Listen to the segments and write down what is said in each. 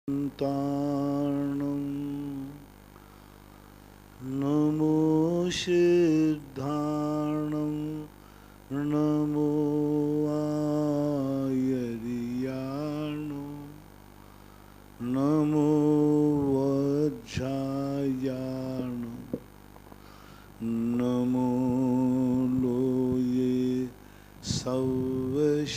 ताणं नमो सिद्धाणं नमो आयर्याणो नमो वज्रायाणो नमो लोये सवशाहूर्णम्।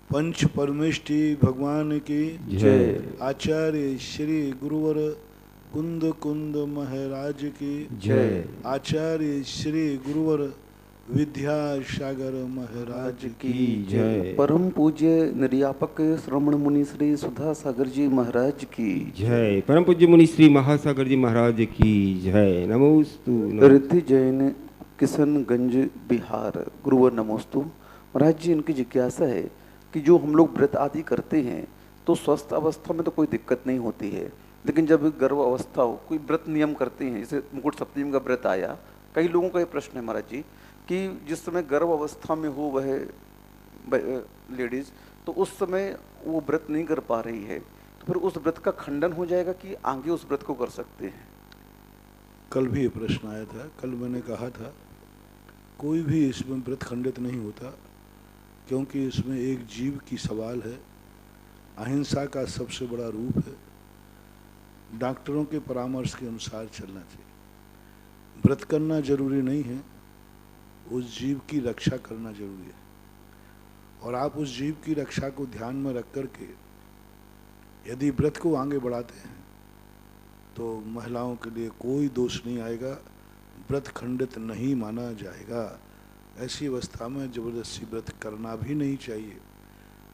पंच परमेष्टि भगवान की जय। आचार्य श्री गुरुवर कुंद कुंद महाराज की जय। आचार्य श्री गुरुवर विद्यासागर महाराज की जय। परम पूज्य निर्यापक श्रवण मुनि श्री सुधा सागर जी महाराज की जय। परम पूज्य मुनि श्री महासागर जी महाराज की जय। नमोस्तु। रिद्धि जैन किशनगंज बिहार गुरुवर नमोस्तु। महाराज जी, इनकी जिज्ञासा है कि जो हम लोग व्रत आदि करते हैं तो स्वस्थ अवस्था में तो कोई दिक्कत नहीं होती है, लेकिन जब गर्भ अवस्था हो कोई व्रत नियम करते हैं, जैसे मुकुट सप्तमी का व्रत आया, कई लोगों का ये प्रश्न है महाराज जी कि जिस समय गर्भ अवस्था में हो वह लेडीज, तो उस समय वो व्रत नहीं कर पा रही है, तो फिर उस व्रत का खंडन हो जाएगा कि आगे उस व्रत को कर सकते हैं? कल भी ये प्रश्न आया था। कल मैंने कहा था कोई भी इसमें व्रत खंडित नहीं होता, क्योंकि इसमें एक जीव की सवाल है। अहिंसा का सबसे बड़ा रूप है। डॉक्टरों के परामर्श के अनुसार चलना चाहिए। व्रत करना जरूरी नहीं है, उस जीव की रक्षा करना जरूरी है। और आप उस जीव की रक्षा को ध्यान में रख करके यदि व्रत को आगे बढ़ाते हैं तो महिलाओं के लिए कोई दोष नहीं आएगा, व्रत खंडित नहीं माना जाएगा। ऐसी अवस्था में जबरदस्ती व्रत करना भी नहीं चाहिए।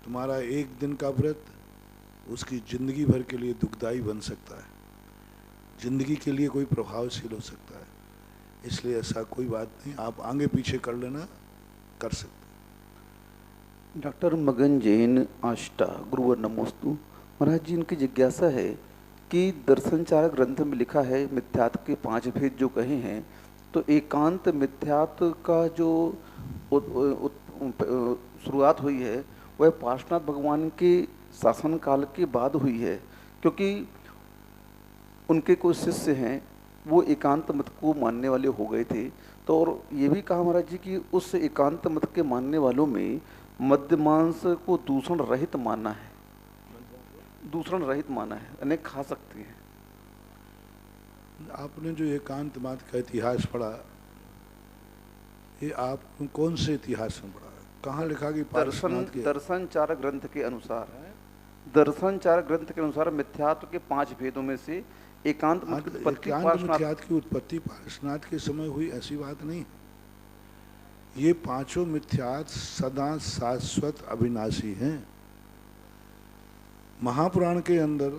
तुम्हारा एक दिन का व्रत उसकी जिंदगी भर के लिए दुखदाई बन सकता है, जिंदगी के लिए कोई प्रभावशील हो सकता है। इसलिए ऐसा कोई बात नहीं, आप आगे पीछे कर लेना, कर सकते। डॉक्टर मगन जैन आष्टा गुरुवर नमोस्तु। महाराज जी, इनकी जिज्ञासा है कि दर्शनचारक ग्रंथ में लिखा है मिथ्यात्व के 5 भेद जो कहे हैं, तो एकांत मिथ्यात्व का जो शुरुआत हुई है वह पार्श्वनाथ भगवान के शासन काल के बाद हुई है, क्योंकि उनके कुछ शिष्य हैं वो एकांत मत को मानने वाले हो गए थे। तो और ये भी कहा महाराज जी कि उस एकांत मत के मानने वालों में मद्य मांस को दूषण रहित माना है, दूषण रहित माना है, यानी खा सकते हैं। आपने जो एकांत मत का इतिहास पढ़ा, ये आप कौन से इतिहास में पढ़ा? कहाँ लिखा कि दर्शनचारक ग्रंथ के अनुसार, दर्शनचारक ग्रंथ के अनुसार मिथ्यात्व के 5 भेदों में से एकांत मिथ्यात्व की उत्पत्ति पार्श्वनाथ के समय हुई, ऐसी बात नहीं है। ये 5 मिथ्यात्व सदा शाश्वत अविनाशी हैं। महापुराण के अंदर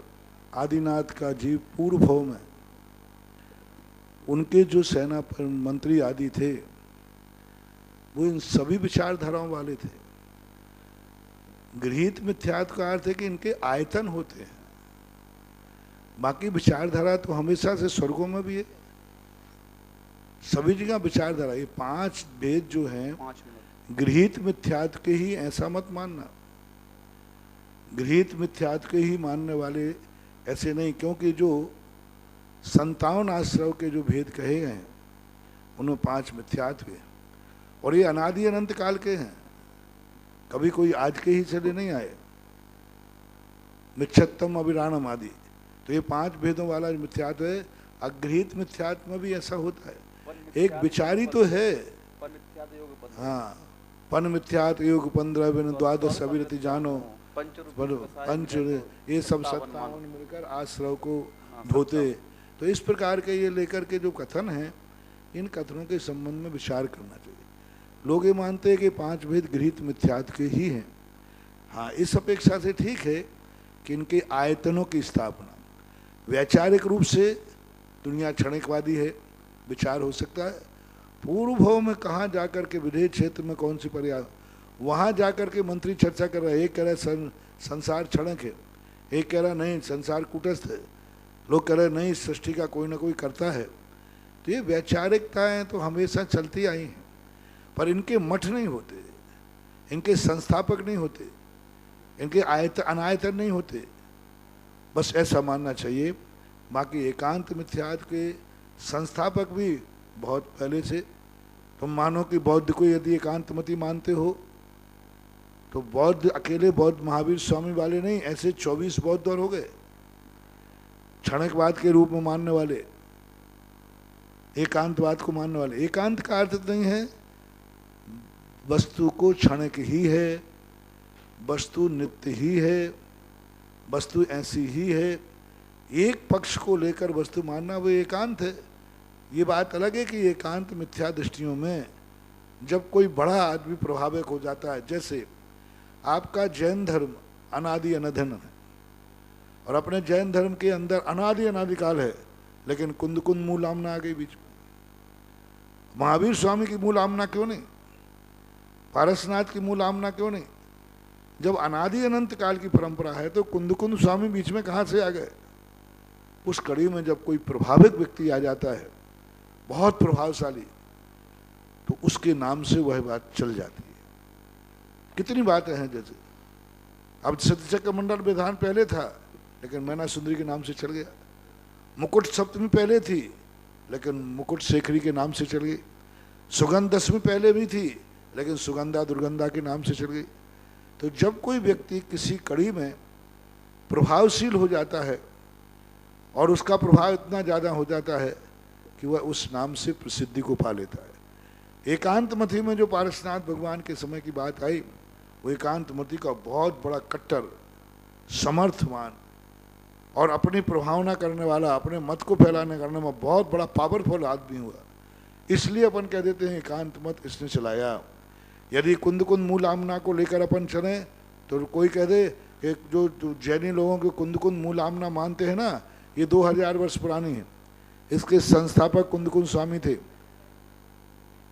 आदिनाथ का जीव पूर्व भव में उनके जो सेना पर मंत्री आदि थे वो इन सभी विचारधाराओं वाले थे। गृहीत मिथ्यात्व का अर्थ है कि इनके आयतन होते हैं, बाकी विचारधारा तो हमेशा से स्वर्गों में भी है, सभी जगह विचारधारा। ये 5 भेद जो हैं गृहीत मिथ्यात्व के ही, ऐसा मत मानना। गृहीत मिथ्यात्व के ही मानने वाले ऐसे नहीं, क्योंकि जो 57 आश्रव के जो भेद कहे गए हैं उनमें 5 मिथ्यात्व है, और ये अनादि अनंत काल के हैं, कभी कोई आज के ही चले नहीं आए। मिच्छत्तम अभिराणम आदि, तो ये 5 भेदों वाला मिथ्यात्व है। अगृहीत मिथ्यात्व में भी ऐसा होता है, एक विचारी तो है। हाँ, पन मिथ्यात्व योग 15 बिन द्वादश अभिरति जानो, पंच ये सब 57 मिलकर आश्रव को धोते। तो इस प्रकार के ये लेकर के जो कथन है, इन कथनों के संबंध में विचार करना चाहिए। लोग ये मानते हैं कि 5 भेद गृहीत मिथ्यात्व के ही हैं। हाँ, इस अपेक्षा से ठीक है कि इनके आयतनों की स्थापना, वैचारिक रूप से दुनिया क्षणिकवादी है, विचार हो सकता है। पूर्व भव में कहाँ जाकर के विदेश क्षेत्र में कौन सी पर्याय, वहाँ जाकर के मंत्री चर्चा कर रहे हैं। एक कह रहे संसार क्षणिक है, एक कह रहा नहीं संसार कूटस्थ है, लोग कह रहे नहीं सृष्टि का कोई ना कोई करता है। तो ये वैचारिकताएँ तो हमेशा चलती आई हैं, पर इनके मठ नहीं होते। इनके संस्थापक नहीं होते, इनके अनायतन नहीं होते, बस ऐसा मानना चाहिए। बाकी एकांत मिथ्यात्व के संस्थापक भी बहुत पहले से। तुम मानो कि बौद्ध को यदि एकांतमति मानते हो तो बौद्ध अकेले बौद्ध महावीर स्वामी वाले नहीं, ऐसे 24 बौद्ध और हो गए क्षणिकवाद के रूप में मानने वाले, एकांतवाद को मानने वाले। एकांत का अर्थ नहीं है वस्तु को क्षणिक ही है, वस्तु नित्य ही है, वस्तु ऐसी ही है। एक पक्ष को लेकर वस्तु मानना वो एकांत है। ये बात अलग है कि एकांत मिथ्या दृष्टियों में जब कोई बड़ा आदमी प्रभावित हो जाता है, जैसे आपका जैन धर्म अनादि अनधन है और अपने जैन धर्म के अंदर अनादि अनादिकाल है, लेकिन कुंद कुंद मूल आमना आ गई बीच में। महावीर स्वामी की मूल आमना क्यों नहीं, पारसनाथ की मूल आमना क्यों नहीं? जब अनादि अनंत काल की परंपरा है तो कुंद कुंद स्वामी बीच में कहाँ से आ गए? उस कड़ी में जब कोई प्रभावित व्यक्ति आ जाता है, बहुत प्रभावशाली, तो उसके नाम से वह बात चल जाती है। कितनी बातें हैं, जैसे अब सत्यचक्र मंडल विधान पहले था लेकिन मैना सुंदरी के नाम से चल गया। मुकुट सप्तमी पहले थी लेकिन मुकुट शेखरी के नाम से चल गई। सुगंध दशमी पहले भी थी लेकिन सुगंधा दुर्गंधा के नाम से चल गई। तो जब कोई व्यक्ति किसी कड़ी में प्रभावशील हो जाता है और उसका प्रभाव इतना ज़्यादा हो जाता है कि वह उस नाम से प्रसिद्धि को पा लेता है। एकांतमति में जो पारसनाथ भगवान के समय की बात आई, वो एकांतमति का बहुत बड़ा कट्टर, समर्थवान और अपनी प्रभावना करने वाला, अपने मत को फैलाने करने में बहुत बड़ा पावरफुल आदमी हुआ। इसलिए अपन कह देते हैं एकांत मत इसने चलाया। यदि कुंद कुंद मूल आमना को लेकर अपन चलें तो कोई कह दे कि जो जैनी लोगों के कुंद कुंद मूल आमना मानते हैं ना, ये 2000 वर्ष पुरानी है। इसके संस्थापक कुंद कुंद स्वामी थे।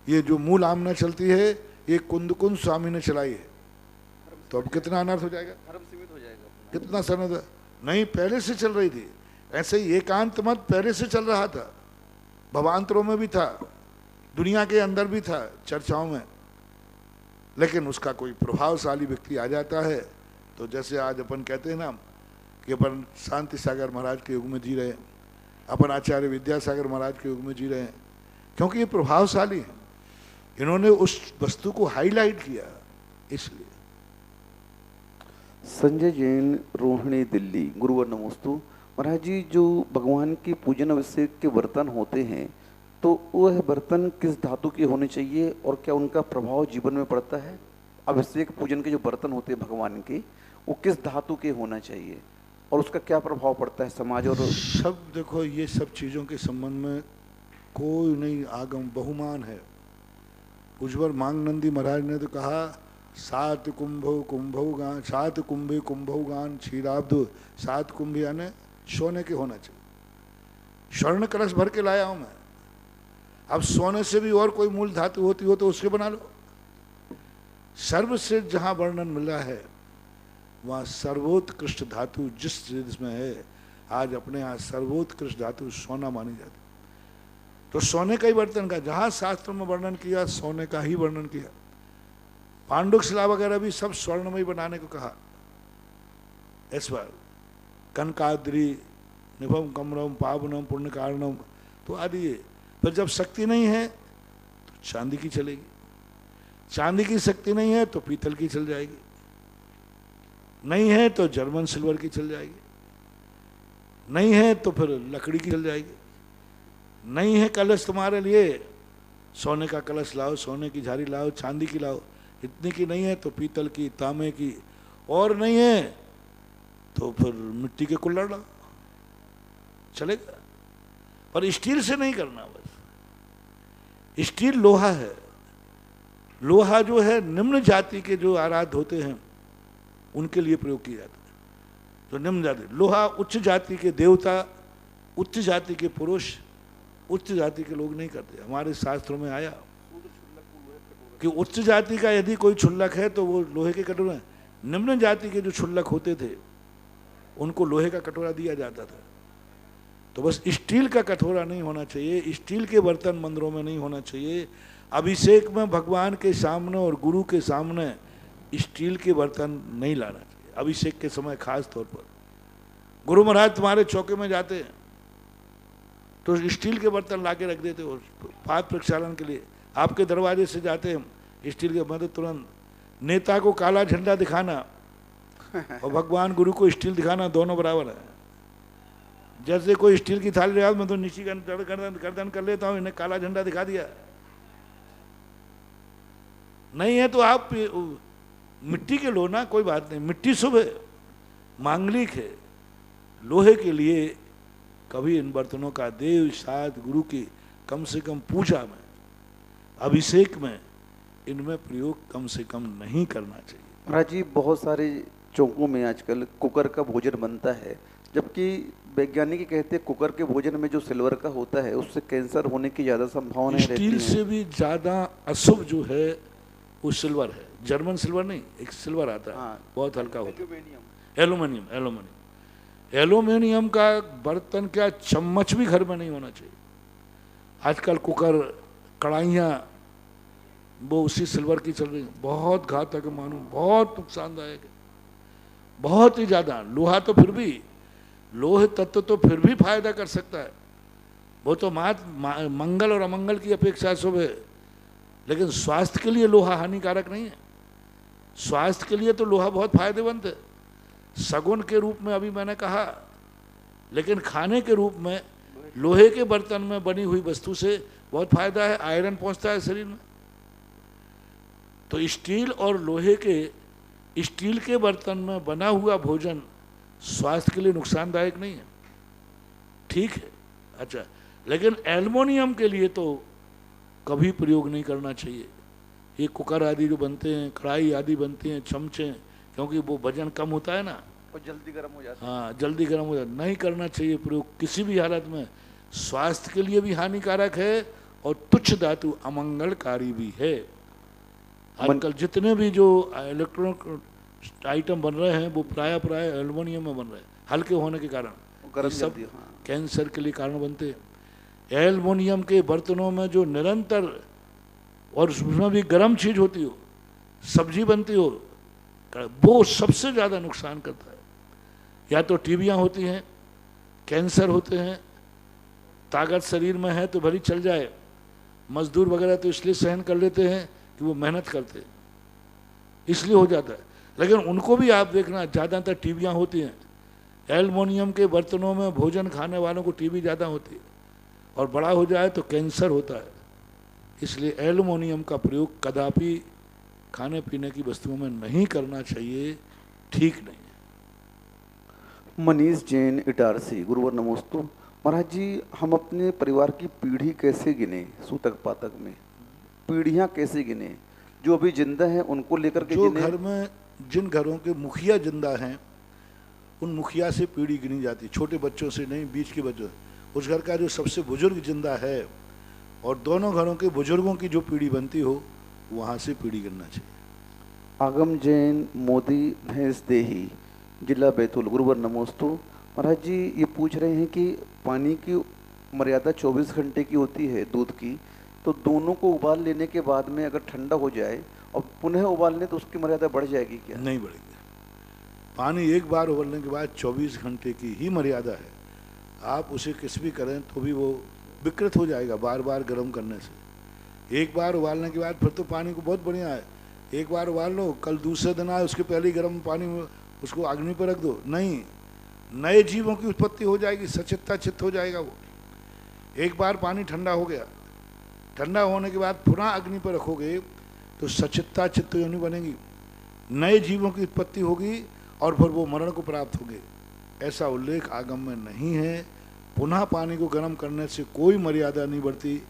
ये जो मूल आमना चलती है ये कुंद कुंद स्वामी ने चलाई है। तो अब कितना अनर्थ हो जाएगा, धर्म सीमित हो जाएगा। कितना सनद नहीं, पहले से चल रही थी। ऐसे ही एकांत मत पहले से चल रहा था, भवांतरों में भी था, दुनिया के अंदर भी था, चर्चाओं में। लेकिन उसका कोई प्रभावशाली व्यक्ति आ जाता है तो जैसे आज अपन कहते हैं ना कि अपन शांति सागर महाराज के युग में जी रहे हैं, अपन आचार्य विद्यासागर महाराज के युग में जी रहे हैं, क्योंकि ये प्रभावशाली हैं। इन्होंने उस वस्तु को हाईलाइट किया। इसलिए संजय जैन, रोहिणी, दिल्ली। गुरुवर नमोस्तु। महाराज जी, जो भगवान की पूजन अभिषेक के बर्तन होते हैं तो वह बर्तन किस धातु के होने चाहिए और क्या उनका प्रभाव जीवन में पड़ता है? अभिषेक पूजन के जो बर्तन होते हैं भगवान के, वो किस धातु के होना चाहिए और उसका क्या प्रभाव पड़ता है समाज और सब? देखो, ये सब चीज़ों के संबंध में कोई नहीं आगम बहुमान है। उज्ज्वल मांगनंदी महाराज ने तो कहा, सात कुंभो गान, सात कुंभे कुंभो गान क्षीराब्द, सात कुंभ यानी सोने के होना चाहिए। स्वर्ण कलश भर के लाया हूं मैं। अब सोने से भी और कोई मूल धातु होती हो तो उसके बना लो। सर्वश्रेष्ठ जहां वर्णन मिला है वहां सर्वोत्कृष्ट धातु जिसमें है, आज अपने यहाँ सर्वोत्कृष्ट धातु सोना मानी जाती। तो सोने का ही बर्तन का, जहां शास्त्र में वर्णन किया सोने का ही वर्णन किया। पांडुक शिला वगैरह भी सब स्वर्ण में ही बनाने को कहा। इस बार कनकाद्री निभम कमरम पावनम पुण्य कारणम तो आदि। पर जब शक्ति नहीं है तो चांदी की चलेगी, चांदी की शक्ति नहीं है तो पीतल की चल जाएगी, नहीं है तो जर्मन सिल्वर की चल जाएगी, नहीं है तो फिर लकड़ी की चल जाएगी। नहीं है कलश तुम्हारे लिए, सोने का कलश लाओ, सोने की झारी लाओ, चांदी की लाओ। इतनी की नहीं है तो पीतल की, तांबे की, और नहीं है तो फिर मिट्टी के कुल्हड़ लाओ, चलेगा। पर स्टील से नहीं करना। बस स्टील लोहा है। लोहा जो है निम्न जाति के जो आराध्य होते हैं उनके लिए प्रयोग किया जाता है। तो निम्न जाति, लोहा उच्च जाति के देवता, उच्च जाति के पुरुष, उच्च जाति के लोग नहीं करते। हमारे शास्त्रों में आया कि उच्च जाति का यदि कोई क्षुल्लक है तो वो लोहे के कटोरे, निम्न जाति के जो क्षुल्लक होते थे उनको लोहे का कटोरा दिया जाता था। तो बस स्टील का कटोरा नहीं होना चाहिए, स्टील के बर्तन मंदिरों में नहीं होना चाहिए। अभिषेक में भगवान के सामने और गुरु के सामने स्टील के बर्तन नहीं लाना चाहिए अभिषेक के समय, खास तौर पर। गुरु महाराज तुम्हारे चौके में जाते हैं तो स्टील के बर्तन ला के रख देते हो पाठ प्रक्षालन के लिए। आपके दरवाजे से जाते हैं स्टील के, मतलब तुरंत नेता को काला झंडा दिखाना और भगवान गुरु को स्टील दिखाना दोनों बराबर है। जैसे कोई स्टील की थाली लगा, मैं तो नीची गर्दन कर लेता हूँ, इन्हें काला झंडा दिखा दिया। नहीं है तो आप मिट्टी के लो ना, कोई बात नहीं, मिट्टी शुभ है, मांगलिक है। लोहे के लिए कभी इन बर्तनों का देव साध गुरु की कम से कम पूजा में, अभिषेक में इनमें प्रयोग कम से कम नहीं करना चाहिए। महाराज जी, बहुत सारे चौकों में आजकल कुकर का भोजन बनता है, जबकि वैज्ञानिक कहते हैं कुकर के भोजन में जो सिल्वर का होता है उससे कैंसर होने की ज़्यादा संभावना रहती है। स्टील से भी ज़्यादा अशुभ जो है वो सिल्वर है। जर्मन सिल्वर नहीं, एक सिल्वर आता है, हाँ, बहुत हल्का होता है। एल्यूमिनियम एल्यूमिनियम का बर्तन, क्या चम्मच भी घर में नहीं होना चाहिए। आजकल कुकर, कढ़ाइयाँ वो उसी सिल्वर की चल रही है, बहुत घातक है, मानो बहुत नुकसानदायक है, बहुत ही ज़्यादा। लोहा तो फिर भी, लोहे तत्व तो फिर भी फायदा कर सकता है, वो तो मंगल और अमंगल की अपेक्षा शुभ है, लेकिन स्वास्थ्य के लिए लोहा हानिकारक नहीं है। स्वास्थ्य के लिए तो लोहा बहुत फायदेमंद है, सगुन के रूप में अभी मैंने कहा, लेकिन खाने के रूप में लोहे के बर्तन में बनी हुई वस्तु से बहुत फायदा है, आयरन पहुंचता है शरीर में। तो स्टील और लोहे के, स्टील के बर्तन में बना हुआ भोजन स्वास्थ्य के लिए नुकसानदायक नहीं है, ठीक है, अच्छा, लेकिन एल्युमिनियम के लिए तो कभी प्रयोग नहीं करना चाहिए। ये कुकर आदि जो बनते हैं, कढ़ाई आदि बनती हैं, चमचे, क्योंकि वो वजन कम होता है ना और जल्दी गर्म हो जाता है। हाँ, जल्दी गर्म हो जाता है, नहीं करना चाहिए प्रयोग किसी भी हालत में। स्वास्थ्य के लिए भी हानिकारक है और तुच्छ धातु अमंगलकारी भी है। आजकल जितने भी जो इलेक्ट्रॉनिक आइटम बन रहे हैं वो प्राय एल्युमिनियम में बन रहे हैं, हल्के होने के कारण सब कैंसर के लिए कारण बनते हैं। एल्युमिनियम के बर्तनों में जो निरंतर, और उसमें भी गर्म चीज होती हो, सब्जी बनती हो, वो सबसे ज़्यादा नुकसान करता है। या तो टीबियाँ होती हैं, कैंसर होते हैं, ताकत शरीर में है तो भली चल जाए, मजदूर वगैरह तो इसलिए सहन कर लेते हैं कि वो मेहनत करते हैं, इसलिए हो जाता है, लेकिन उनको भी आप देखना ज़्यादातर टीबियाँ होती हैं। एल्युमिनियम के बर्तनों में भोजन खाने वालों को टीबी ज़्यादा होती है, और बड़ा हो जाए तो कैंसर होता है। इसलिए एल्युमिनियम का प्रयोग कदापि खाने पीने की वस्तुओं में नहीं करना चाहिए, ठीक नहीं है। मनीष जैन इटारसी, गुरुवर नमोस्तु। महाराज जी, हम अपने परिवार की पीढ़ी कैसे गिने? सूतक पातक में पीढ़ियां कैसे गिने? जो अभी जिंदा हैं उनको लेकर के जो गिने? घर में, जिन घरों के मुखिया जिंदा हैं उन मुखिया से पीढ़ी गिनी जाती, छोटे बच्चों से नहीं, बीच के बच्चों। उस घर का जो सबसे बुजुर्ग जिंदा है और दोनों घरों के बुजुर्गों की जो पीढ़ी बनती हो, वहाँ से पीढ़ी गिनना चाहिए। आगम जैन मोदी भैंस देही, जिला बैतूल, गुरुवर नमोस्तु। महाराज जी, ये पूछ रहे हैं कि पानी की मर्यादा 24 घंटे की होती है दूध की, तो दोनों को उबाल लेने के बाद में अगर ठंडा हो जाए और पुनः उबाल लें तो उसकी मर्यादा बढ़ जाएगी क्या? नहीं बढ़ेगी। पानी एक बार उबलने के बाद 24 घंटे की ही मर्यादा है। आप उसे किस भी करें तो भी वो विकृत हो जाएगा बार बार गर्म करने से। एक बार उबालने के बाद फिर तो पानी को बहुत बढ़िया है, एक बार उबाल लो, कल दूसरे दिन आए उसके पहले ही गर्म पानी में उसको अग्नि पर रख दो, नहीं, नए जीवों की उत्पत्ति हो जाएगी, सचित्ता चित्त हो जाएगा वो। एक बार पानी ठंडा हो गया, ठंडा होने के बाद पुनः अग्नि पर रखोगे तो सचित्ता चित्त योनि बनेगी, नए जीवों की उत्पत्ति होगी और फिर वो मरण को प्राप्त होंगे। ऐसा उल्लेख आगम में नहीं है। पुनः पानी को गर्म करने से कोई मर्यादा नहीं बढ़ती,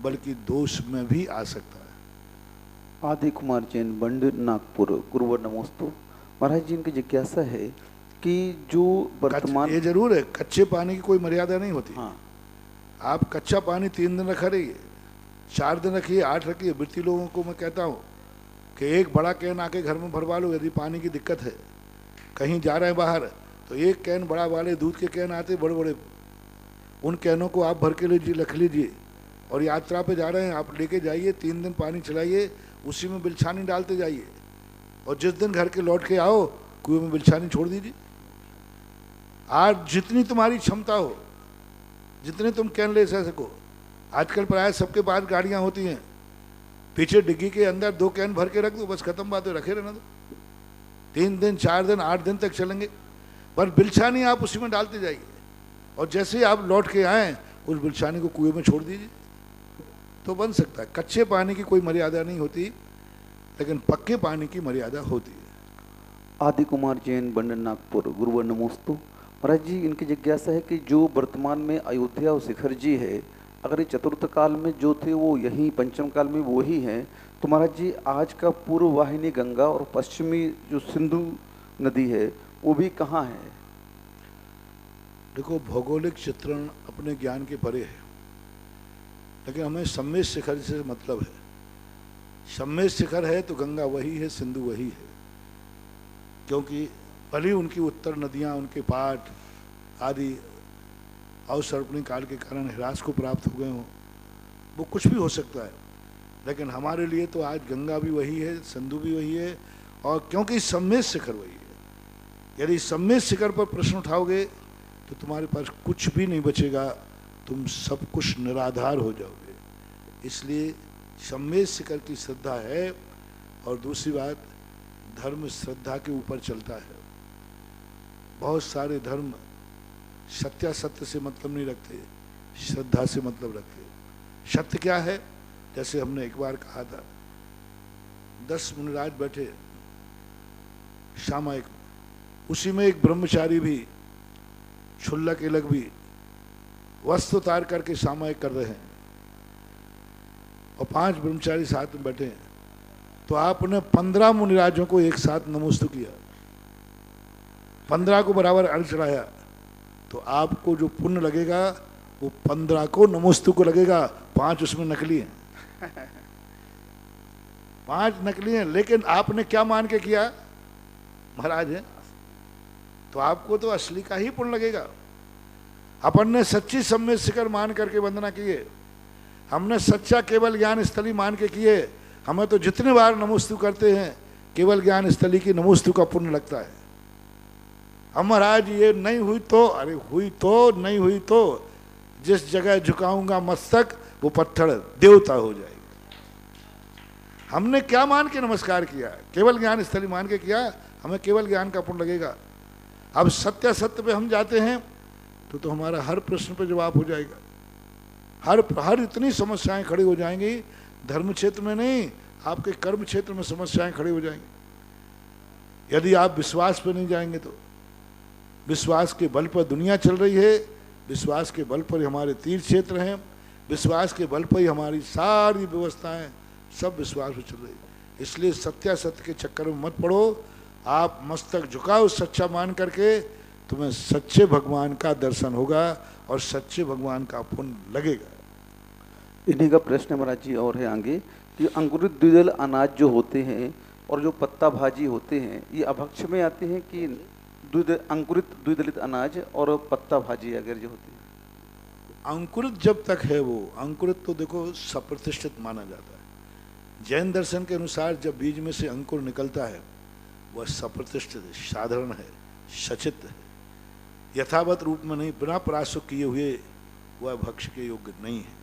बल्कि दोष में भी आ सकता है। आदि कुमार जैन, बंड, नागपुर, गुरुवर नमोस्तु। महाराज जी, इनकी जिज्ञासा है कि जो वर्तमान, ये जरूर है, कच्चे पानी की कोई मर्यादा नहीं होती। हाँ, आप कच्चा पानी 3 दिन रखा रहिए, 4 दिन रखिए, 8 रखिए। वृत्ति लोगों को मैं कहता हूँ कि एक बड़ा कैन आके घर में भरवा लो। यदि पानी की दिक्कत है, कहीं जा रहे हैं बाहर, तो एक कैन बड़ा वाले दूध के कैन आते बड़े बड़े, उन कैनों को आप भर के लीजिए, रख लीजिए, और यात्रा पे जा रहे हैं आप लेके जाइए, 3 दिन पानी चलाइए, उसी में बिलछानी डालते जाइए, और जिस दिन घर के लौट के आओ कुएं में बिलछानी छोड़ दीजिए। आज जितनी तुम्हारी क्षमता हो, जितने तुम कैन ले सको, आजकल प्राय सबके पास गाड़ियां होती हैं, पीछे डिग्गी के अंदर 2 कैन भर के रख दो, बस खत्म बात है, रखे रहना दो। 3 दिन 4 दिन 8 दिन तक चलेंगे, पर बिलछानी आप उसी में डालते जाइए, और जैसे ही आप लौट के आए उस बिलछानी को कुएं में छोड़ दीजिए, तो बन सकता है। कच्चे पानी की कोई मर्यादा नहीं होती, लेकिन पक्के पानी की मर्यादा होती है। आदि कुमार जैन, बंडन, नागपुर। गुरुवर नमोस्तु। महाराज जी, इनकी जिज्ञासा है कि जो वर्तमान में अयोध्या और शिखर जी है, अगर ये चतुर्थ काल में जो थे वो यही पंचम काल में वो ही हैं, तो महाराज जी आज का पूर्व वाहिनी गंगा और पश्चिमी जो सिंधु नदी है वो भी कहाँ है? देखो, भौगोलिक चित्रण अपने ज्ञान के परे है, लेकिन हमें सम्मेद शिखर से मतलब है। सम्मेद शिखर है तो गंगा वही है, सिंधु वही है, क्योंकि भले उनकी उत्तर नदियां, उनके पाट आदि अवसर्पणी काल के कारण ह्रास को प्राप्त हो गए हों, वो कुछ भी हो सकता है, लेकिन हमारे लिए तो आज गंगा भी वही है, सिंधु भी वही है, और क्योंकि सम्मेद शिखर वही है। यदि सम्मेद शिखर पर प्रश्न उठाओगे तो तुम्हारे पास कुछ भी नहीं बचेगा, तुम सब कुछ निराधार हो जाओगे। इसलिए सम्मेद शिखर की श्रद्धा है। और दूसरी बात, धर्म श्रद्धा के ऊपर चलता है। बहुत सारे धर्म सत्यासत्य से मतलब नहीं रखते, श्रद्धा से मतलब रखते। सत्य क्या है? जैसे हमने एक बार कहा था, 10 मुनिराज बैठे सामायिक, उसी में एक ब्रह्मचारी भी, क्षुल्लक इलक भी वस्त्र उतार करके सामायिक कर रहे हैं, और 5 ब्रह्मचारी साथ में बैठे हैं, तो आपने 15 मुनिराजों को एक साथ नमोस्तु किया, 15 को बराबर अर्घ चढ़ाया, तो आपको जो पुण्य लगेगा वो 15 को नमोस्तु को लगेगा। 5 उसमें नकली हैं, 5 नकली हैं, लेकिन आपने क्या मान के किया? महाराज है, तो आपको तो असली का ही पुण्य लगेगा। अपन ने सच्ची सम्मेद शिखर मान करके वंदना किए, हमने सच्चा केवल ज्ञान स्थली मान के किए, हमें तो जितने बार नमोस्तु करते हैं केवल ज्ञान स्थली की नमोस्तु का पुण्य लगता है। हम महाराज ये नहीं हुई तो, अरे हुई तो, नहीं हुई तो, जिस जगह झुकाऊंगा मस्तक वो पत्थर देवता हो जाएगी। हमने क्या मान के नमस्कार किया? केवल ज्ञान स्थली मान के किया, हमें केवल ज्ञान का पुण्य लगेगा। अब सत्य पे हम जाते हैं तो हमारा हर प्रश्न पे जवाब हो जाएगा, हर इतनी समस्याएं खड़ी हो जाएंगी, धर्म क्षेत्र में नहीं, आपके कर्म क्षेत्र में समस्याएं खड़ी हो जाएंगी। यदि आप विश्वास पे नहीं जाएंगे तो, विश्वास के बल पर दुनिया चल रही है, विश्वास के बल पर ही हमारे तीर्थ क्षेत्र हैं, विश्वास के बल पर ही हमारी सारी व्यवस्थाएं सब विश्वास पर चल रही है। इसलिए सत्यासत्य के चक्कर में मत पड़ो, आप मस्तक झुकाओ सच्चा मान करके, तुम्हें सच्चे भगवान का दर्शन होगा और सच्चे भगवान का पुण्य लगेगा। इन्हीं का प्रश्न महाराज जी और है आगे कि अंकुरित द्विदल अनाज जो होते हैं और जो पत्ता भाजी होते हैं, ये अभक्ष में आते हैं कि अंकुरित द्विदलित अनाज और पत्ता भाजी अगर जो होती है? अंकुरित जब तक है वो, अंकुरित तो देखो सप्रतिष्ठित माना जाता है। जैन दर्शन के अनुसार जब बीज में से अंकुर निकलता है वह सप्रतिष्ठित है, साधारण है, सचित है, यथावत रूप में नहीं, बिना पराशुक किए हुए वह भक्ष के योग्य नहीं है।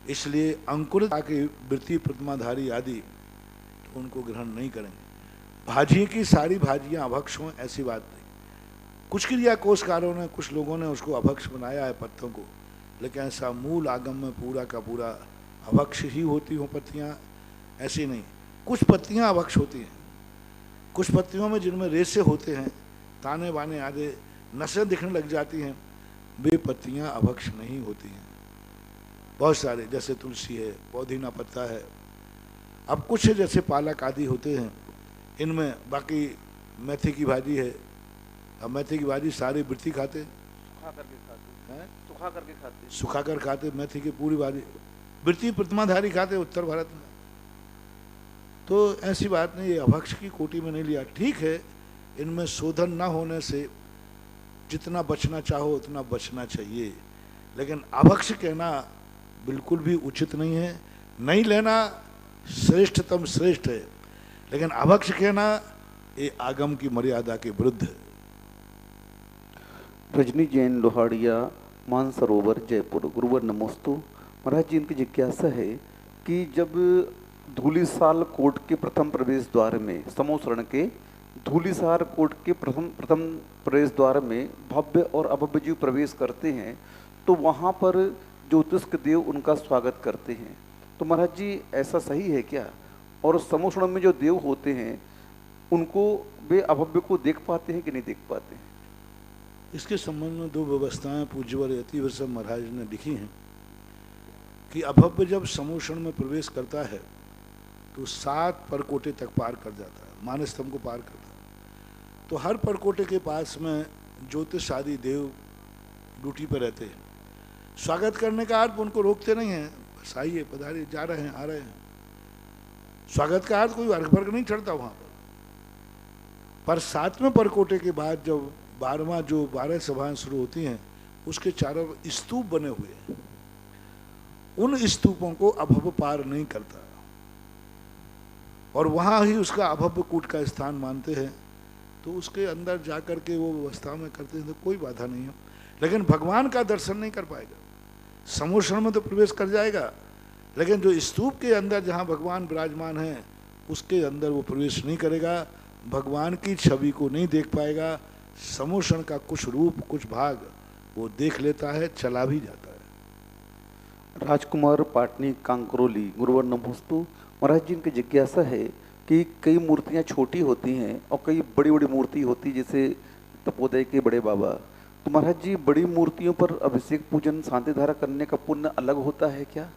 इसलिए अंकुरित आके वृत्ति प्रतिमाधारी आदि तो उनको ग्रहण नहीं करेंगे। भाजी की सारी भाजियां अभक्ष हों ऐसी बात नहीं। कुछ क्रिया कोशकारों ने, कुछ लोगों ने उसको अभक्ष बनाया है पत्तों को, लेकिन ऐसा मूल आगम में पूरा का पूरा अभक्ष ही होती हों पत्तियां, ऐसी नहीं। कुछ पत्तियां अभक्ष होती हैं, कुछ पत्तियों में जिनमें रेशे होते हैं, ताने बाने आदि नसें दिखने लग जाती हैं, वे पत्तियां अभक्ष नहीं होती हैं। बहुत सारे, जैसे तुलसी है, पुदीना पत्ता है, अब कुछ है जैसे पालक आदि होते हैं, इनमें बाकी मेथी की भाजी है। अब मेथी की भाजी सारी वृत्ति खाते, सुखा करके खाते हैं, सुखा करके खाते, सुखा कर खाते, मेथी की पूरी भाजी वृत्ति प्रतिमाधारी खाते उत्तर भारत में। तो ऐसी बात नहीं, ये अभक्ष की कोटि में नहीं लिया। ठीक है, इनमें शोधन ना होने से जितना बचना चाहो उतना बचना चाहिए, लेकिन अभक्ष कहना बिल्कुल भी उचित नहीं है। नहीं लेना श्रेष्ठतम श्रेष्ठ है, लेकिन अभक्ष कहना ये आगम की मर्यादा के विरुद्ध है। रजनी जैन लोहाड़िया, मानसरोवर, जयपुर। गुरुवर नमोस्तु। महाराज जी, इनकी जिज्ञासा है कि जब धूलिसाल कोट के प्रथम प्रवेश द्वार में, समोसरण के धूलिसार कोट के प्रथम प्रवेश द्वार में भव्य और अभव्य जीव प्रवेश करते हैं, तो वहाँ पर ज्योतिष्क देव उनका स्वागत करते हैं। तो महाराज जी, ऐसा सही है क्या? और समोसरण में जो देव होते हैं उनको वे अभव्य को देख पाते हैं कि नहीं देख पाते हैं? इसके संबंध में दो व्यवस्थाएं पूज्यवर यतिवृषभ महाराज ने लिखी हैं कि अभव्य जब समोषण में प्रवेश करता है तो 7 परकोटे तक पार कर जाता है, मानस्तंभ को पार करता है। तो हर परकोटे के पास में ज्योतिष आदि देव ड्यूटी पर रहते हैं। स्वागत करने का अर्थ उनको रोकते नहीं हैं, बस आइए, पधारिए, जा रहे हैं, आ रहे हैं। स्वागत का अर्थ कोई अर्घ नहीं चढ़ता वहाँ पर 7वें परकोटे के बाद जब 12 सभाएं शुरू होती हैं, उसके चारों स्तूप बने हुए हैं। उन स्तूपों को अभव्य पार नहीं करता और वहाँ ही उसका अभव्य कूट का स्थान मानते हैं। तो उसके अंदर जाकर के वो व्यवस्था में करते हैं तो कोई बाधा नहीं है, लेकिन भगवान का दर्शन नहीं कर पाएगा। समोषण में तो प्रवेश कर जाएगा, लेकिन जो स्तूप के अंदर जहाँ भगवान विराजमान हैं उसके अंदर वो प्रवेश नहीं करेगा, भगवान की छवि को नहीं देख पाएगा। समोषण का कुछ रूप, कुछ भाग वो देख लेता है, चला भी जाता है। राजकुमार पाटनी, कांकरोली। गुरुवर नमोस्तु। महाराज जी, इनकी जिज्ञासा है कि कई मूर्तियां छोटी होती हैं और कई बड़ी बड़ी मूर्ति होती, जैसे तपोदय के बड़े बाबा। तो महाराज जी, बड़ी मूर्तियों पर अभिषेक पूजन शांति धारा करने का पुण्य अलग होता है क्या?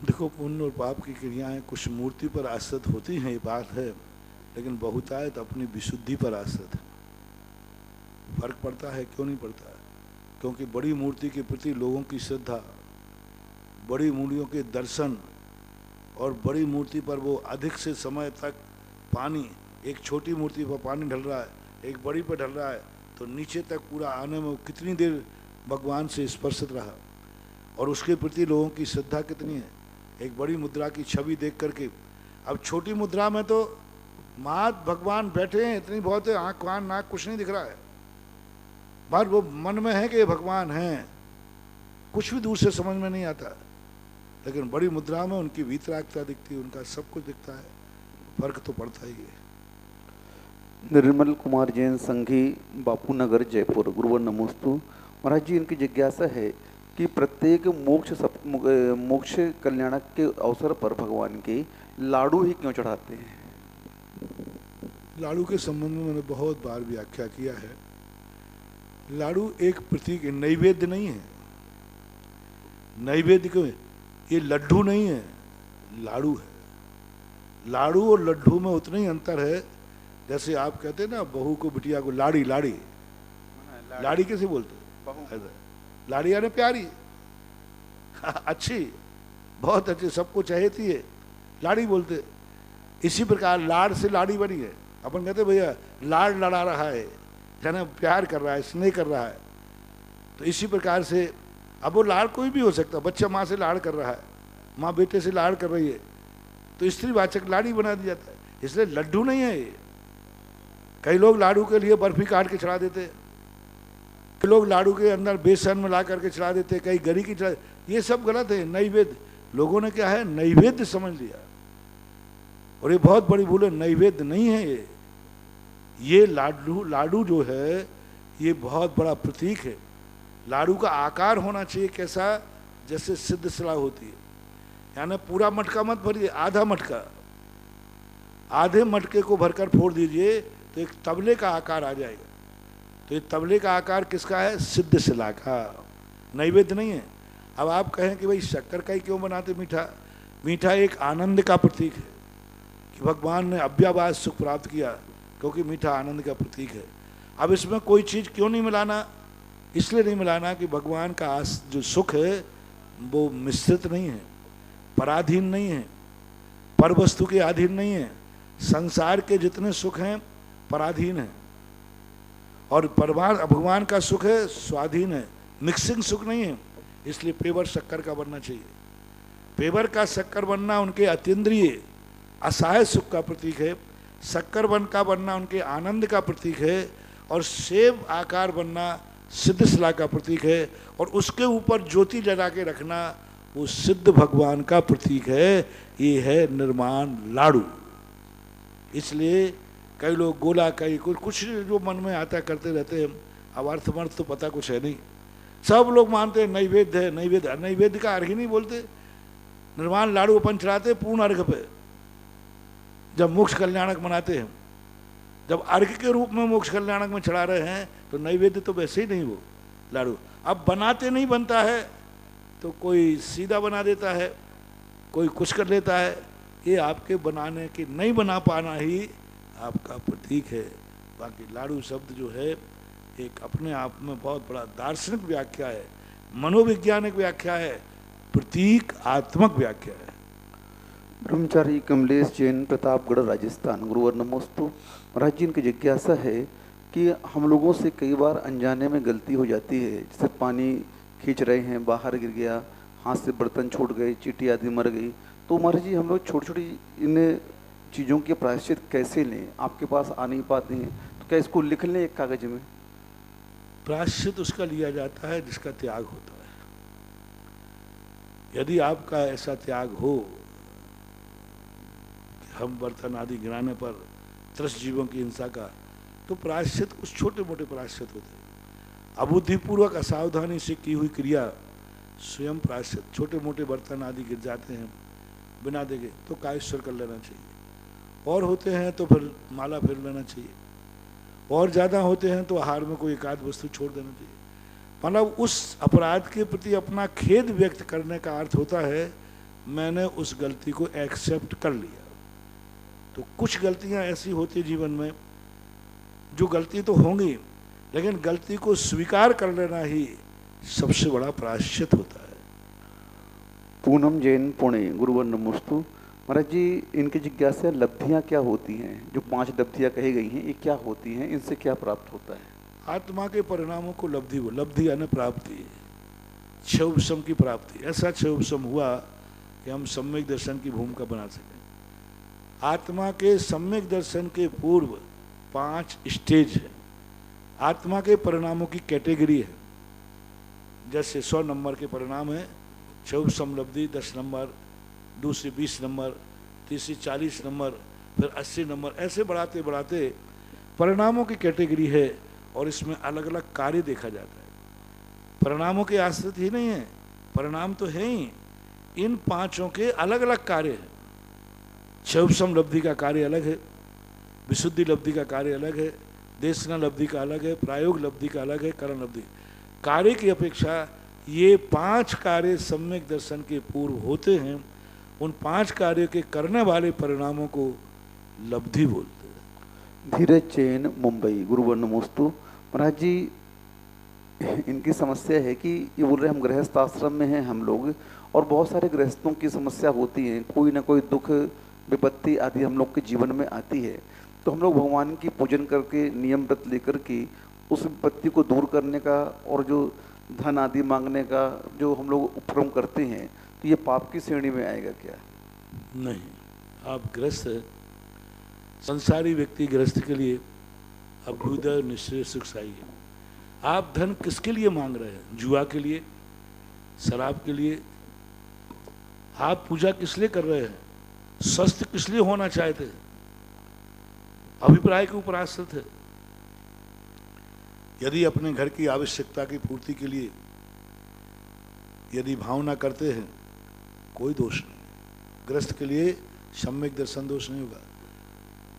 देखो, पुण्य और पाप की क्रियाएं कुछ मूर्ति पर आश्रित होती हैं, ये बात है, लेकिन बहुतायत अपनी विशुद्धि पर आश्रित है। फर्क पड़ता है, क्यों नहीं पड़ता है? क्योंकि बड़ी मूर्ति के प्रति लोगों की श्रद्धा, बड़ी मूर्तियों के दर्शन और बड़ी मूर्ति पर वो अधिक से समय तक पानी, एक छोटी मूर्ति पर पानी ढल रहा है, एक बड़ी पर ढल रहा है, तो नीचे तक पूरा आने में कितनी देर भगवान से स्पर्शित रहा, और उसके प्रति लोगों की श्रद्धा कितनी है। एक बड़ी मुद्रा की छवि देख करके, अब छोटी मुद्रा में तो मात भगवान बैठे हैं, इतनी बहुत है, आँख कान नाक कुछ नहीं दिख रहा है, बात वो मन में है कि ये भगवान हैं, कुछ भी दूर से समझ में नहीं आता। लेकिन बड़ी मुद्रा में उनकी वीतरागता दिखती है, उनका सब कुछ दिखता है, फर्क तो पड़ता ही है। निर्मल कुमार जैन संघी, बापू नगर, जयपुर। गुरुवर नमोस्तु। महाराज जी, इनकी जिज्ञासा है कि प्रत्येक मोक्ष कल्याणक के अवसर पर भगवान के लाडू ही क्यों चढ़ाते हैं? लाडू के संबंध में मैंने बहुत बार व्याख्या किया है। लाडू एक प्रतीक है, नैवेद्य नहीं है। नैवेद्य क्यों है? ये लड्डू नहीं है, लाडू है। लाडू और लड्डू में उतना ही अंतर है जैसे आप कहते हैं ना बहू को बिटिया को लाड़ी, लाड़ी लाड़ी कैसे बोलते? लाड़ी यानी प्यारी, अच्छी, बहुत अच्छी, सबको चाहती है, लाड़ी बोलते। इसी प्रकार लाड़ से लाड़ी बनी है। अपन कहते भैया लाड़ लड़ा रहा है, यानी प्यार कर रहा है, स्नेह कर रहा है। तो इसी प्रकार से अब वो लाड़ कोई भी हो सकता है। बच्चा माँ से लाड़ कर रहा है, माँ बेटे से लाड़ कर रही है, तो स्त्रीवाचक लाड़ी बना दिया जाता है। इसलिए लड्डू नहीं है ये। कई लोग लाडू के लिए बर्फी काट के चढ़ा देते, कई लोग लाडू के अंदर बेसन मिला करके चढ़ा देते, कई गरी की चढ़ा, ये सब गलत है। नैवेद्य लोगों ने क्या है, नैवेद्य समझ लिया, और ये बहुत बड़ी भूल है। नैवेद्य नहीं है ये लाडू जो है ये बहुत बड़ा प्रतीक है। लाडू का आकार होना चाहिए कैसा, जैसे सिद्ध शिला होती है, यानी पूरा मटका मत भरिए, आधा मटका, आधे मटके को भरकर फोड़ दीजिए तो एक तबले का आकार आ जाएगा। तो ये तबले का आकार किसका है? सिद्ध शिला का, नैवेद्य नहीं है। अब आप कहें कि भाई शक्कर का ही क्यों बनाते मीठा? मीठा एक आनंद का प्रतीक है कि भगवान ने अव्याभास सुख प्राप्त किया, क्योंकि मीठा आनंद का प्रतीक है। अब इसमें कोई चीज़ क्यों नहीं मिलाना? इसलिए नहीं मिलाना कि भगवान का जो सुख है वो मिश्रित नहीं है, पराधीन नहीं है, पर वस्तु के अधीन नहीं है। संसार के जितने सुख हैं पराधीन है, और भगवान का सुख है स्वाधीन है, मिक्सिंग सुख नहीं है। इसलिए पेवर शक्कर का बनना चाहिए। पेवर का शक्कर बनना उनके अतीन्द्रिय असहाय सुख का प्रतीक है, शक्कर वन का बनना उनके आनंद का प्रतीक है, और सेब आकार बनना सिद्ध शिला का प्रतीक है, और उसके ऊपर ज्योति जला के रखना वो सिद्ध भगवान का प्रतीक है। ये है निर्माण लाडू। इसलिए कई लोग गोला, कई कुछ जो मन में आता करते रहते हैं। अब अर्थमर्थ तो पता कुछ है नहीं, सब लोग मानते हैं नैवेद्य है, नैवेद्य। नैवेद्य का अर्घ ही नहीं बोलते। निर्माण लाडू अपन चढ़ाते पूर्ण अर्घ पे, जब मोक्ष कल्याणक मनाते हैं, जब अर्घ के रूप में मोक्ष कल्याणक में चढ़ा रहे हैं तो नैवेद्य तो वैसे ही नहीं वो लाडू। अब बनाते नहीं बनता है तो कोई सीधा बना देता है, कोई कुछ कर लेता है। ये आपके बनाने के नहीं बना पाना ही आपका प्रतीक है। बाकी लाडू शब्द जो है एक अपने आप में बहुत बड़ा दार्शनिक व्याख्या है, मनोवैज्ञानिक व्याख्या है, प्रतीक आत्मक व्याख्या है। ब्रह्मचारी कमलेश जैन, प्रतापगढ़, राजस्थान। गुरुवर नमोस्तु। महाराज जी, इनकी जिज्ञासा है कि हम लोगों से कई बार अनजाने में गलती हो जाती है, जैसे पानी खींच रहे हैं, बाहर गिर गया, हाथ से बर्तन छूट गए, चींटी आदि मर गई, तो महाराज जी हम लोग छोटी छोटी इन चीज़ों के प्रायश्चित कैसे लें? आपके पास आ नहीं पाते हैं तो क्या इसको लिख लें एक कागज में? प्रायश्चित उसका लिया जाता है जिसका त्याग होता है। यदि आपका ऐसा त्याग हो कि हम बर्तन आदि गिराने पर त्रस्त जीवों की हिंसा का, तो प्रायश्चित कुछ छोटे मोटे प्रायश्चित होते हैं। अबुद्धिपूर्वक असावधानी से की हुई क्रिया स्वयं प्रायश्चित। छोटे मोटे बर्तन आदि गिर जाते हैं बिना देखे तो कायेश्वर कर लेना चाहिए, और होते हैं तो फिर माला फेर लेना चाहिए, और ज़्यादा होते हैं तो आहार में कोई एकाध वस्तु छोड़ देना चाहिए। मतलब उस अपराध के प्रति अपना खेद व्यक्त करने का अर्थ होता है मैंने उस गलती को एक्सेप्ट कर लिया। तो कुछ गलतियां ऐसी होती जीवन में, जो गलती तो होंगी लेकिन गलती को स्वीकार कर लेना ही सबसे बड़ा प्रायश्चित होता है। पूनम जैन, पुणे। गुरुवर नमोस्तु। महाराज जी, इनकी जिज्ञासा लब्धियां क्या होती हैं? जो 5 लब्धियां कही गई हैं, ये क्या होती हैं? इनसे क्या प्राप्त होता है? आत्मा के परिणामों को लब्धि बोल। लब्धि यानी प्राप्ति, क्षयोपशम की प्राप्ति। ऐसा क्षयोपशम हुआ कि हम सम्यक दर्शन की भूमिका बना सकें। आत्मा के सम्यक दर्शन के पूर्व 5 स्टेज है। आत्मा के परिणामों की कैटेगरी है। जैसे 100 नंबर के परिणाम है, क्षयोपशम लब्धि 10 नंबर, दूसरी 20 नंबर, तीसरी 40 नंबर, फिर 80 नंबर, ऐसे बढ़ाते बढ़ाते परिणामों की कैटेगरी है। और इसमें अलग अलग कार्य देखा जाता है। परिणामों के आश्रित ही नहीं है, परिणाम तो है ही, इन 5 के अलग अलग कार्य है। क्षयोपशम लब्धि का कार्य अलग है, विशुद्धि लब्धि का कार्य अलग है, देशना लब्धि का अलग है, प्रायोग लब्धि का अलग है, करण लब्धि। कार्य की अपेक्षा ये 5 कार्य सम्यक दर्शन के पूर्व होते हैं। उन 5 कार्यों के करने वाले परिणामों को लब्धि बोलते हैं। धीरज जैन, मुंबई। गुरुवर नमोस्तु। महाराज जी, इनकी समस्या है कि ये बोल रहे हम गृहस्थ आश्रम में हैं हम लोग, और बहुत सारे गृहस्थों की समस्या होती है, कोई ना कोई दुख विपत्ति आदि हम लोग के जीवन में आती है। तो हम लोग भगवान की पूजन करके, नियम व्रत लेकर के उस विपत्ति को दूर करने का और जो धन आदि मांगने का जो हम लोग उपक्रम करते हैं, तो ये पाप की श्रेणी में आएगा क्या? नहीं, आप ग्रस्त है। संसारी व्यक्ति गृहस्थ के लिए अभ्युदय निश्चय सुखसाई है। आप धन किसके लिए मांग रहे हैं? जुआ के लिए, शराब के लिए? आप पूजा किस लिए कर रहे हैं? स्वस्थ किस लिए होना चाहते हैं? अभिप्राय के ऊपर आश्रित है। यदि अपने घर की आवश्यकता की पूर्ति के लिए यदि भावना करते हैं, कोई दोष नहीं। ग्रस्त के लिए सम्यक दर्शन दोष नहीं होगा।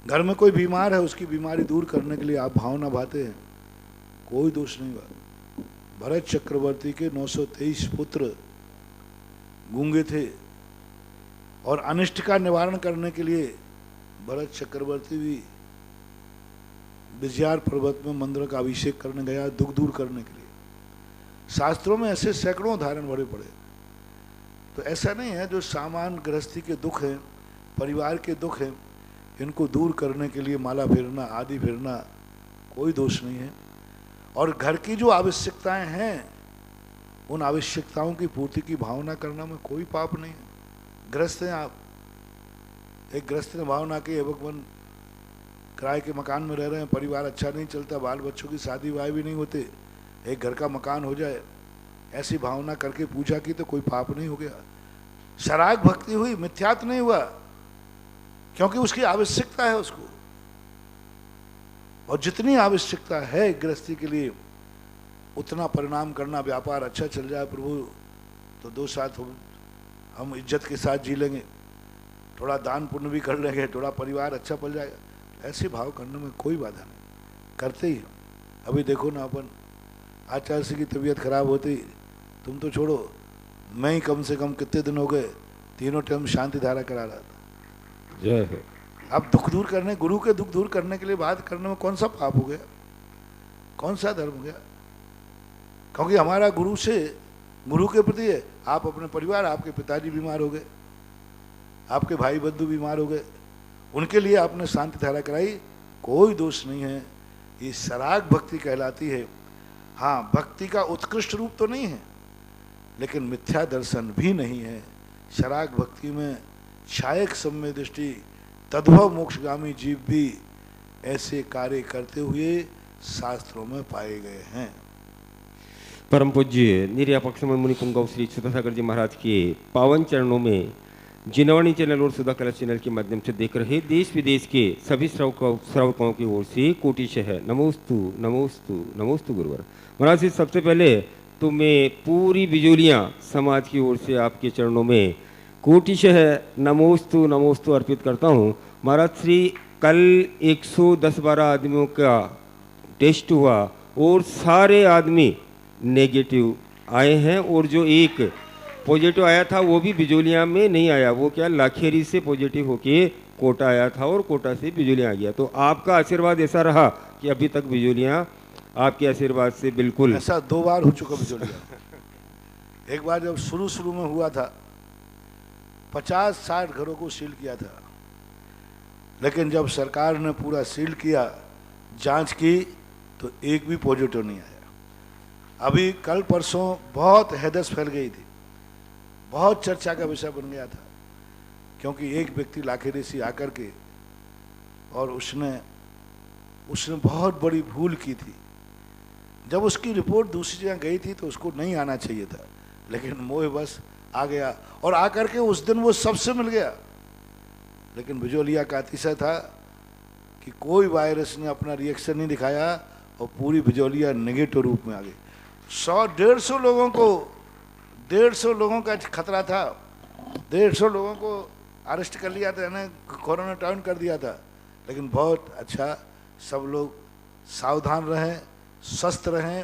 घर में कोई बीमार है, उसकी बीमारी दूर करने के लिए आप भावना भाते हैं, कोई दोष नहीं होगा। भरत चक्रवर्ती के 923 पुत्र गूंगे थे, और अनिष्ट का निवारण करने के लिए भरत चक्रवर्ती भी विजयार पर्वत में मंदिर का अभिषेक करने गया, दुख दूर करने के लिए। शास्त्रों में ऐसे सैकड़ों उदाहरण बड़े पड़े। तो ऐसा नहीं है, जो सामान्य गृहस्थी के दुख हैं, परिवार के दुख हैं, इनको दूर करने के लिए माला फेरना आदि फेरना कोई दोष नहीं है। और घर की जो आवश्यकताएं हैं, उन आवश्यकताओं की पूर्ति की भावना करना में कोई पाप नहीं है। गृहस्थ हैं आप, एक गृहस्थ ने भावना की, हे भगवान किराए के मकान में रह रहे हैं, परिवार अच्छा नहीं चलता, बाल बच्चों की शादी वाह भी नहीं होते, एक घर का मकान हो जाए, ऐसी भावना करके पूजा की तो कोई पाप नहीं हो गया। शराग भक्ति हुई, मिथ्यात्व नहीं हुआ, क्योंकि उसकी आवश्यकता है उसको, और जितनी आवश्यकता है गृहस्थी के लिए उतना परिणाम करना। व्यापार अच्छा चल जाए प्रभु तो दो साथ हम इज्जत के साथ जी लेंगे, थोड़ा दान पुण्य भी कर लेंगे, थोड़ा परिवार अच्छा पल जाएगा, ऐसे भाव करने में कोई बाधा नहीं, करते ही। अभी देखो ना, अपन आचार्य सिंह की तबीयत खराब होती, तुम तो छोड़ो, मैं ही कम से कम कितने दिन हो गए तीनों टाइम शांति धारा करा रहा था। जय हो। अब दुख दूर करने, गुरु के दुख दूर करने के लिए बात करने में कौन सा पाप हो गया, कौन सा धर्म हो गया? क्योंकि हमारा गुरु से, गुरु के प्रति है। आप अपने परिवार, आपके पिताजी बीमार हो गए, आपके भाई बंधु बीमार हो गए, उनके लिए आपने शांति धारा कराई, कोई दोष नहीं है, ये सराग भक्ति कहलाती है। हाँ, भक्ति का उत्कृष्ट रूप तो नहीं है, लेकिन मिथ्या दर्शन भी नहीं है। शराग भक्ति में छायक सम्य दृष्टि, तद्भव मोक्षगामी जीव भी ऐसे कार्य करते हुए शास्त्रों में पाए गए हैं। परम पूज्य निर्यापक समय मुनि पुंगव श्री सुधासागर जी महाराज के पावन चरणों में जिनवाणी चैनल और सुधा कलश चैनल के माध्यम से देख रहे देश विदेश के सभी श्रावकों की ओर से कोटिशः नमोस्तु नमोस्तु नमोस्तु गुरुवर। महाराज जी, सबसे पहले तो मैं पूरी बिजोलियाँ समाज की ओर से आपके चरणों में कोटिशः नमोस्तु नमोस्तु अर्पित करता हूँ। महाराज श्री, कल 110-12 आदमियों का टेस्ट हुआ और सारे आदमी नेगेटिव आए हैं, और जो एक पॉजिटिव आया था वो भी बिजोलिया में नहीं आया, वो क्या लाखेरी से पॉजिटिव होके कोटा आया था और कोटा से बिजोलिया आ गया। तो आपका आशीर्वाद ऐसा रहा कि अभी तक बिजोलिया आपके आशीर्वाद से बिल्कुल। ऐसा 2 बार हो चुका बिजोलिया। एक बार जब शुरू में हुआ था 50-60 घरों को सील किया था, लेकिन जब सरकार ने पूरा सील किया, जांच की, तो एक भी पॉजिटिव नहीं आया। अभी कल परसों बहुत हैदस फैल गई थी, बहुत चर्चा का विषय बन गया था, क्योंकि एक व्यक्ति लाखेरी से आकर के और उसने बहुत बड़ी भूल की थी। जब उसकी रिपोर्ट दूसरी जगह गई थी तो उसको नहीं आना चाहिए था, लेकिन मोह बस आ गया, और आकर के उस दिन वो सबसे मिल गया। लेकिन बिजोलिया का अतिशय था कि कोई वायरस ने अपना रिएक्शन नहीं दिखाया और पूरी बिजोलिया नेगेटिव रूप में आ गई। 100-150 लोगों को, 150 लोगों का खतरा था, 150 लोगों को अरेस्ट कर लिया था, यानी क्वारंटाइन कर दिया था। लेकिन बहुत अच्छा, सब लोग सावधान रहें, स्वस्थ रहें,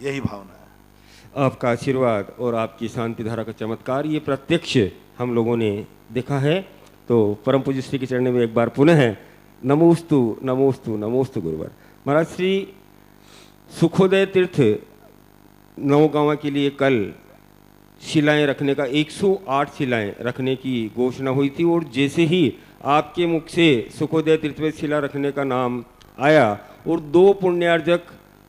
यही भावना है। आपका आशीर्वाद और आपकी शांति धारा का चमत्कार ये प्रत्यक्ष हम लोगों ने देखा है। तो परम पूज्य श्री के चरण में एक बार पुनः है नमोस्तु नमोस्तु नमोस्तु गुरुवर। महाराज श्री, सुखोदय तीर्थ नौगांव के लिए कल शिलाएं रखने का 108 शिलाएं रखने की घोषणा हुई थी, और जैसे ही आपके मुख से सुखोदय तीर्थ में शिला रखने का नाम आया और 2 पुण्यार्जक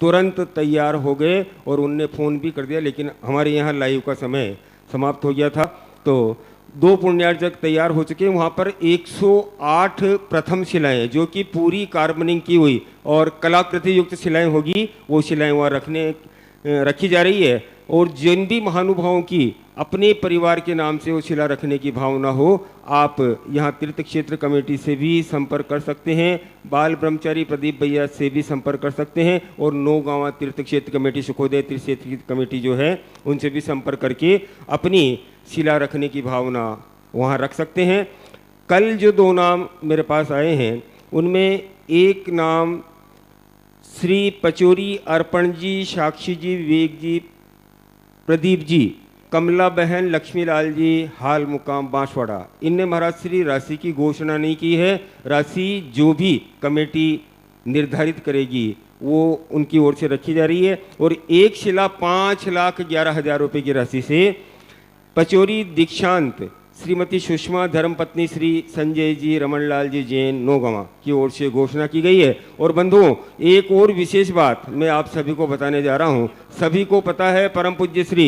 तुरंत तैयार हो गए और उनने फ़ोन भी कर दिया, लेकिन हमारे यहाँ लाइव का समय समाप्त हो गया था। तो 2 पुण्यार्जक तैयार हो चुके हैं। वहाँ पर 108 प्रथम शिलाएं जो कि पूरी कार्बनिंग की हुई और कलाकृति युक्त शिलाएं होगी, वो शिलाएं वहाँ रखी जा रही है। और जिन भी महानुभावों की अपने परिवार के नाम से वो शिला रखने की भावना हो, आप यहाँ तीर्थ क्षेत्र कमेटी से भी संपर्क कर सकते हैं, बाल ब्रह्मचारी प्रदीप भैया से भी संपर्क कर सकते हैं, और नौगांव तीर्थ क्षेत्र कमेटी, सुखोदय तीर्थ क्षेत्र कमेटी जो है उनसे भी संपर्क करके अपनी शिला रखने की भावना वहाँ रख सकते हैं। कल जो 2 नाम मेरे पास आए हैं उनमें एक नाम श्री पचोरी अर्पण जी, साक्षी जी, विवेक जी, प्रदीप जी, कमला बहन, लक्ष्मीलाल जी, हाल मुकाम बांसवाड़ा। इनने महाराज श्री राशि की घोषणा नहीं की है। राशि जो भी कमेटी निर्धारित करेगी वो उनकी ओर से रखी जा रही है। और एक शिला 5,11,000 रुपये की राशि से पचोरी दीक्षांत श्रीमती सुषमा धर्मपत्नी श्री संजय जी, रमनलाल जी जैन, नौगांव की ओर से घोषणा की गई है। और बंधुओं, एक और विशेष बात मैं आप सभी को बताने जा रहा हूं। सभी को पता है परम पूज्य श्री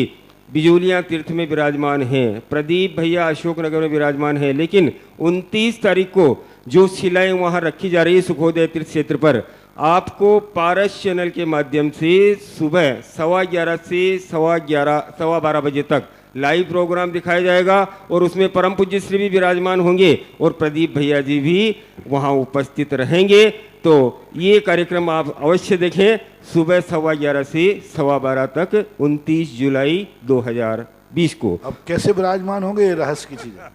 बिजोलिया तीर्थ में विराजमान हैं, प्रदीप भैया अशोकनगर में विराजमान हैं, लेकिन 29 तारीख को जो शिलाएं वहां रखी जा रही है सुखोदय तीर्थ क्षेत्र पर, आपको पारस चैनल के माध्यम से सुबह 11:15 से 12:15 बजे तक लाइव प्रोग्राम दिखाया जाएगा और उसमें परम पूज्य श्री भी विराजमान होंगे और प्रदीप भैया जी भी वहां उपस्थित रहेंगे। तो ये कार्यक्रम आप अवश्य देखें, सुबह 11:15 से 12:15 तक 29 जुलाई 2020 को। अब कैसे विराजमान होंगे ये रहस्य की चीज है।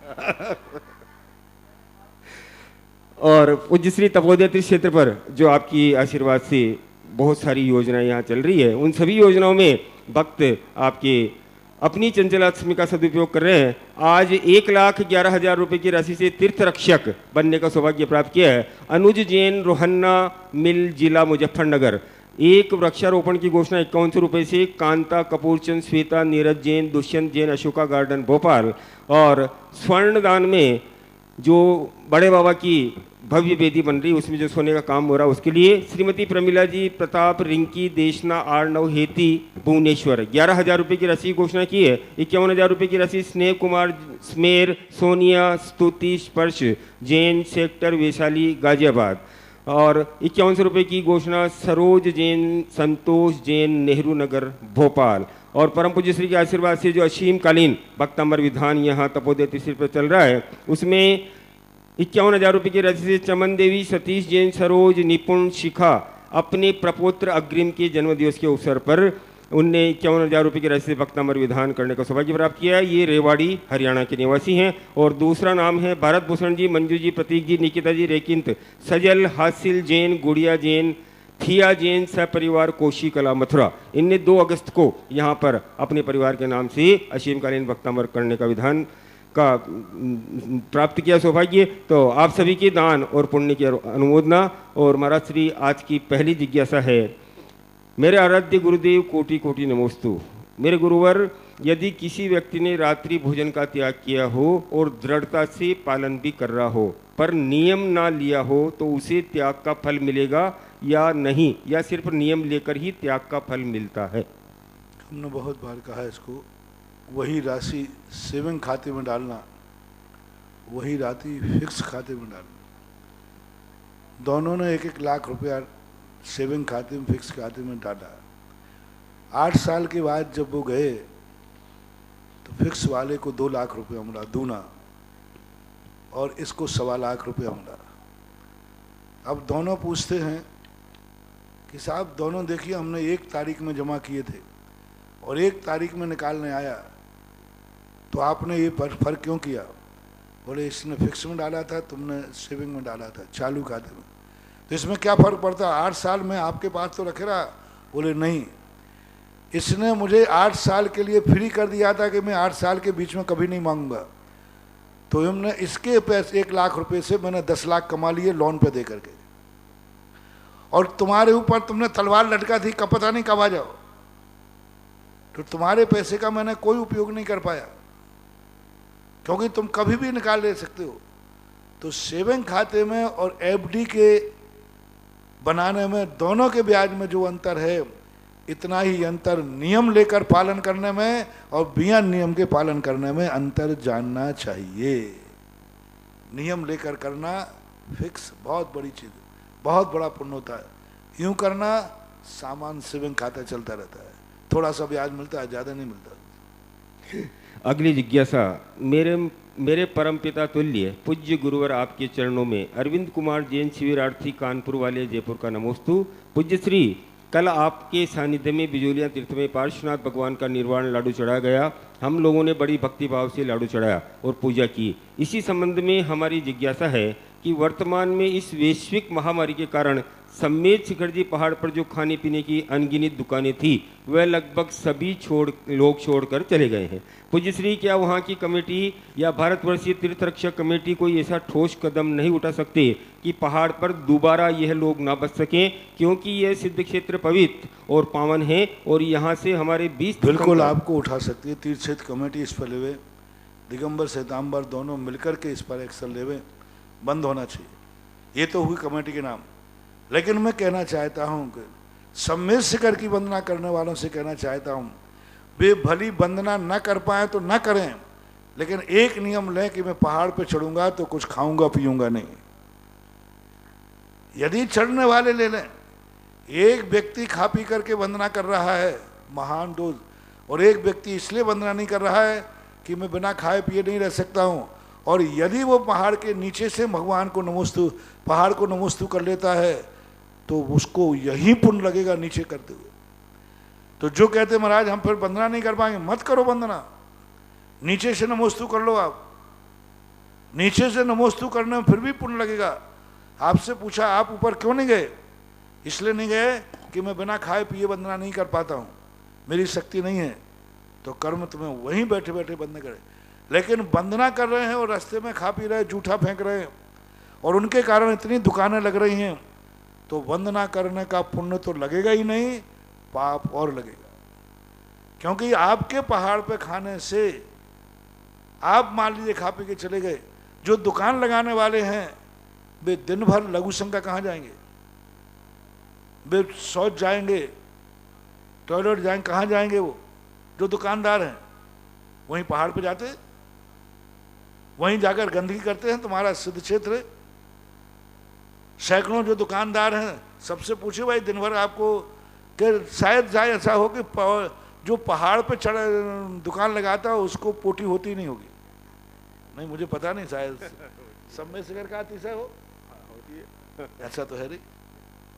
और पूज्य श्री तपोदय तीर्थ क्षेत्र पर जो आपकी आशीर्वाद से बहुत सारी योजनाएं यहाँ चल रही है, उन सभी योजनाओं में भक्त आपके अपनी चंचलाष्टमी का सदुपयोग कर रहे हैं। आज 1,11,000 रुपए की राशि से तीर्थ रक्षक बनने का सौभाग्य प्राप्त किया है अनुज जैन, रोहन्ना मिल, जिला मुजफ्फरनगर। एक वृक्षारोपण की घोषणा 5100 रुपये से कांता कपूरचंद, श्वेता, नीरज जैन, दुष्यंत जैन, अशोका गार्डन भोपाल। और स्वर्ण दान में जो बड़े बाबा की भव्य वेदी बन रही है उसमें जो सोने का काम हो रहा है उसके लिए श्रीमती प्रमिला जी, प्रताप, रिंकी, देशना, आर्नव, हेती, भुवनेश्वर 11,000 रुपये की राशि की घोषणा की है। 51,000 रुपये की राशि स्नेह कुमार, स्मेर, सोनिया, स्तुति, स्पर्श जैन, सेक्टर वैशाली गाजियाबाद। और 5100 रुपये की घोषणा सरोज जैन, संतोष जैन, नेहरू नगर भोपाल। और परम पूज्य श्री के आशीर्वाद से जो असीमकालीन भक्तांबर विधान यहाँ तपोदय तीर्थ पर चल रहा है उसमें 51,000 रुपये की राशि से चमन देवी, सतीश जैन, सरोज, निपुण, शिखा अपने प्रपोत्र अग्रिम के जन्मदिवस के अवसर पर उनने 51,000 रुपये की राशि से भक्तांबर विधान करने का सौभाग्य प्राप्त किया है। ये रेवाड़ी हरियाणा के निवासी हैं। और दूसरा नाम है भारत भूषण जी, मंजू जी, प्रतीक जी, निकिता जी, रेकिंत, सजल, हासिल जैन, गुड़िया जैन, थिया जैन, सपरिवार कोशी कला मथुरा। इनने 2 अगस्त को यहाँ पर अपने परिवार के नाम से असीमकालीन भक्तांबर करने का विधान का प्राप्त किया सौभाग्य। तो आप सभी के दान और पुण्य की अनुमोदना। और महाराज श्री आज की पहली जिज्ञासा है, मेरे आराध्य गुरुदेव कोटि कोटि नमोस्तु। मेरे गुरुवर, यदि किसी व्यक्ति ने रात्रि भोजन का त्याग किया हो और दृढ़ता से पालन भी कर रहा हो पर नियम ना लिया हो तो उसे त्याग का फल मिलेगा या नहीं, या सिर्फ नियम लेकर ही त्याग का फल मिलता है? हमने बहुत बार कहा इसको, वही राशि सेविंग खाते में डालना, वही राशि फिक्स खाते में डालना। दोनों ने 1-1 लाख रुपया सेविंग खाते में, फिक्स खाते में डाला। 8 साल के बाद जब वो गए तो फिक्स वाले को 2 लाख रुपया मिला दूना, और इसको 1.25 लाख रुपया मिला। अब दोनों पूछते हैं कि साहब दोनों देखिए हमने 1 तारीख में जमा किए थे और 1 तारीख में निकालने आया, तो आपने ये फर्क क्यों किया? बोले इसने फिक्स में डाला था, तुमने सेविंग में डाला था, चालू खाते में, तो इसमें क्या फ़र्क पड़ता? 8 साल में आपके पास तो रखे रहा। बोले नहीं, इसने मुझे 8 साल के लिए फ्री कर दिया था कि मैं 8 साल के बीच में कभी नहीं मांगूंगा, तो हमने इसके पैसे 1 लाख रुपए से मैंने 10 लाख कमा लिए लोन पे दे करके, और तुम्हारे ऊपर तुमने तलवार लटका थी, कब पता नहीं कब आ जाओ, तो तुम्हारे पैसे का मैंने कोई उपयोग नहीं कर पाया, क्योंकि तुम कभी भी निकाल ले सकते हो। तो सेविंग खाते में और एफडी के बनाने में दोनों के ब्याज में जो अंतर है, इतना ही अंतर नियम लेकर पालन करने में और बिना नियम के पालन करने में अंतर जानना चाहिए। नियम लेकर करना फिक्स बहुत बड़ी चीज, बहुत बड़ा पुण्य होता है। यूं करना सामान सेविंग खाता चलता रहता है, थोड़ा सा ब्याज मिलता है, ज्यादा नहीं मिलता। अगली जिज्ञासा, मेरे परमपिता तुल्य पूज्य गुरुवर आपके चरणों में अरविंद कुमार जैन, शिविरार्थी, कानपुर वाले, जयपुर का नमोस्तु। पूज्य श्री, कल आपके सानिध्य में बिजोलिया तीर्थ में पार्श्वनाथ भगवान का निर्वाण लाडू चढ़ाया गया। हम लोगों ने बड़ी भक्ति भाव से लाडू चढ़ाया और पूजा की। इसी संबंध में हमारी जिज्ञासा है कि वर्तमान में इस वैश्विक महामारी के कारण सम्मेद शिखरजी पहाड़ पर जो खाने पीने की अनगिनत दुकानें थी वह लगभग सभी लोग छोड़कर चले गए हैं। पूज्य श्री, क्या वहाँ की कमेटी या भारतवर्षीय तीर्थ रक्षक कमेटी कोई ऐसा ठोस कदम नहीं उठा सकते कि पहाड़ पर दोबारा यह लोग ना बच सकें, क्योंकि यह सिद्ध क्षेत्र पवित्र और पावन है और यहाँ से हमारे 20 बिल्कुल आपको उठा सकती है तीर्थ क्षेत्र कमेटी। इस पर लेवे, दिगंबर श्वेतांबर दोनों मिलकर के इस पर एक्शन लेवे, बंद होना चाहिए। ये तो हुई कमेटी के नाम। लेकिन मैं कहना चाहता हूँ कि सम्मेद शिखर की वंदना करने वालों से कहना चाहता हूँ, वे भली वंदना न कर पाए तो न करें, लेकिन एक नियम लें कि मैं पहाड़ पे चढ़ूंगा तो कुछ खाऊंगा पीऊंगा नहीं। यदि चढ़ने वाले ले लें, एक व्यक्ति खा पी करके वंदना कर रहा है महान दोष, और एक व्यक्ति इसलिए वंदना नहीं कर रहा है कि मैं बिना खाए पिए नहीं रह सकता हूं, और यदि वो पहाड़ के नीचे से भगवान को नमोस्तु, पहाड़ को नमोस्तु कर लेता है तो उसको यही पुण्य लगेगा नीचे करते हुए। तो जो कहते महाराज हम फिर वंदना नहीं कर पाएंगे, मत करो वंदना, नीचे से नमोस्तु कर लो। आप नीचे से नमोस्तु करने में फिर भी पुण्य लगेगा। आपसे पूछा आप ऊपर क्यों नहीं गए? इसलिए नहीं गए कि मैं बिना खाए पिए वंदना नहीं कर पाता हूं, मेरी शक्ति नहीं है। तो कर्म तुम्हें वहीं बैठे बैठे बंद करे। लेकिन वंदना कर रहे हैं और रास्ते में खा पी रहे, जूठा फेंक रहे हैं, और उनके कारण इतनी दुकानें लग रही हैं, तो वंदना करने का पुण्य तो लगेगा ही नहीं, पाप और लगेगा। क्योंकि आपके पहाड़ पे खाने से आप मान लीजिए खा पी के चले गए, जो दुकान लगाने वाले हैं वे दिन भर लघु संख्या कहाँ जाएंगे? वे शौच जाएंगे, टॉयलेट जाएंगे, कहाँ जाएंगे? वो जो दुकानदार हैं वहीं पहाड़ पे जाते, वहीं जाकर गंदगी करते हैं। तुम्हारा सिद्ध क्षेत्र है, सैकड़ों जो दुकानदार हैं, सबसे पूछे भाई दिन भर आपको, कि शायद जाए ऐसा हो कि जो पहाड़ पे चढ़ दुकान लगाता है उसको पोटी होती नहीं होगी। नहीं मुझे पता नहीं, शायद सब में सिगर का अतिशय हो, ऐसा तो है नहीं।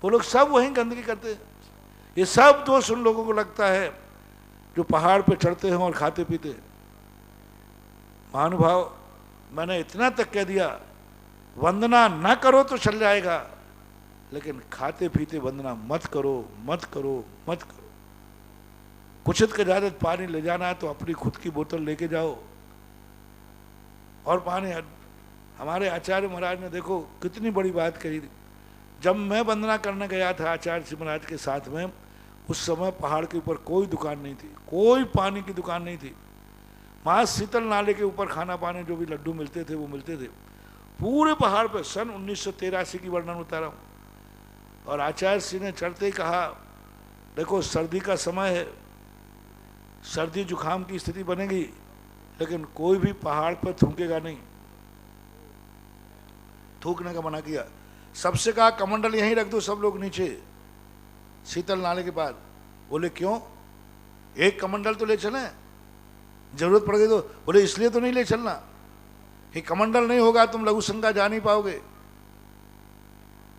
वो लोग सब वहीं गंदगी करते हैं। ये सब दोष उन लोगों को लगता है जो पहाड़ पे चढ़ते हैं और खाते पीते हैं। महानुभाव, मैंने इतना तक कह दिया, वंदना न करो तो चल जाएगा, लेकिन खाते पीते वंदना मत करो, मत करो, मत करो। कुछित के ज्यादा पानी ले जाना है तो अपनी खुद की बोतल लेके जाओ और पानी। हमारे आचार्य महाराज ने देखो कितनी बड़ी बात कही थी। जब मैं वंदना करने गया था आचार्य जी महाराज के साथ में, उस समय पहाड़ के ऊपर कोई दुकान नहीं थी, कोई पानी की दुकान नहीं थी। वहाँ शीतल नाले के ऊपर खाना पानी जो भी लड्डू मिलते थे वो मिलते थे। पूरे पहाड़ पे सन 1983 की वर्णन उतारा हूँ। और आचार्य जी ने चढ़ते ही कहा, देखो सर्दी का समय है, सर्दी जुकाम की स्थिति बनेगी, लेकिन कोई भी पहाड़ पर थूकेगा नहीं। थूकने का मना किया। सबसे कहा कमंडल यहीं रख दो सब लोग नीचे शीतल नाले के पास। बोले क्यों? एक कमंडल तो ले चलें, जरूरत पड़ गई तो। बोले इसलिए तो नहीं ले चलना कि कमंडल नहीं होगा तुम लघु शंका जा नहीं पाओगे,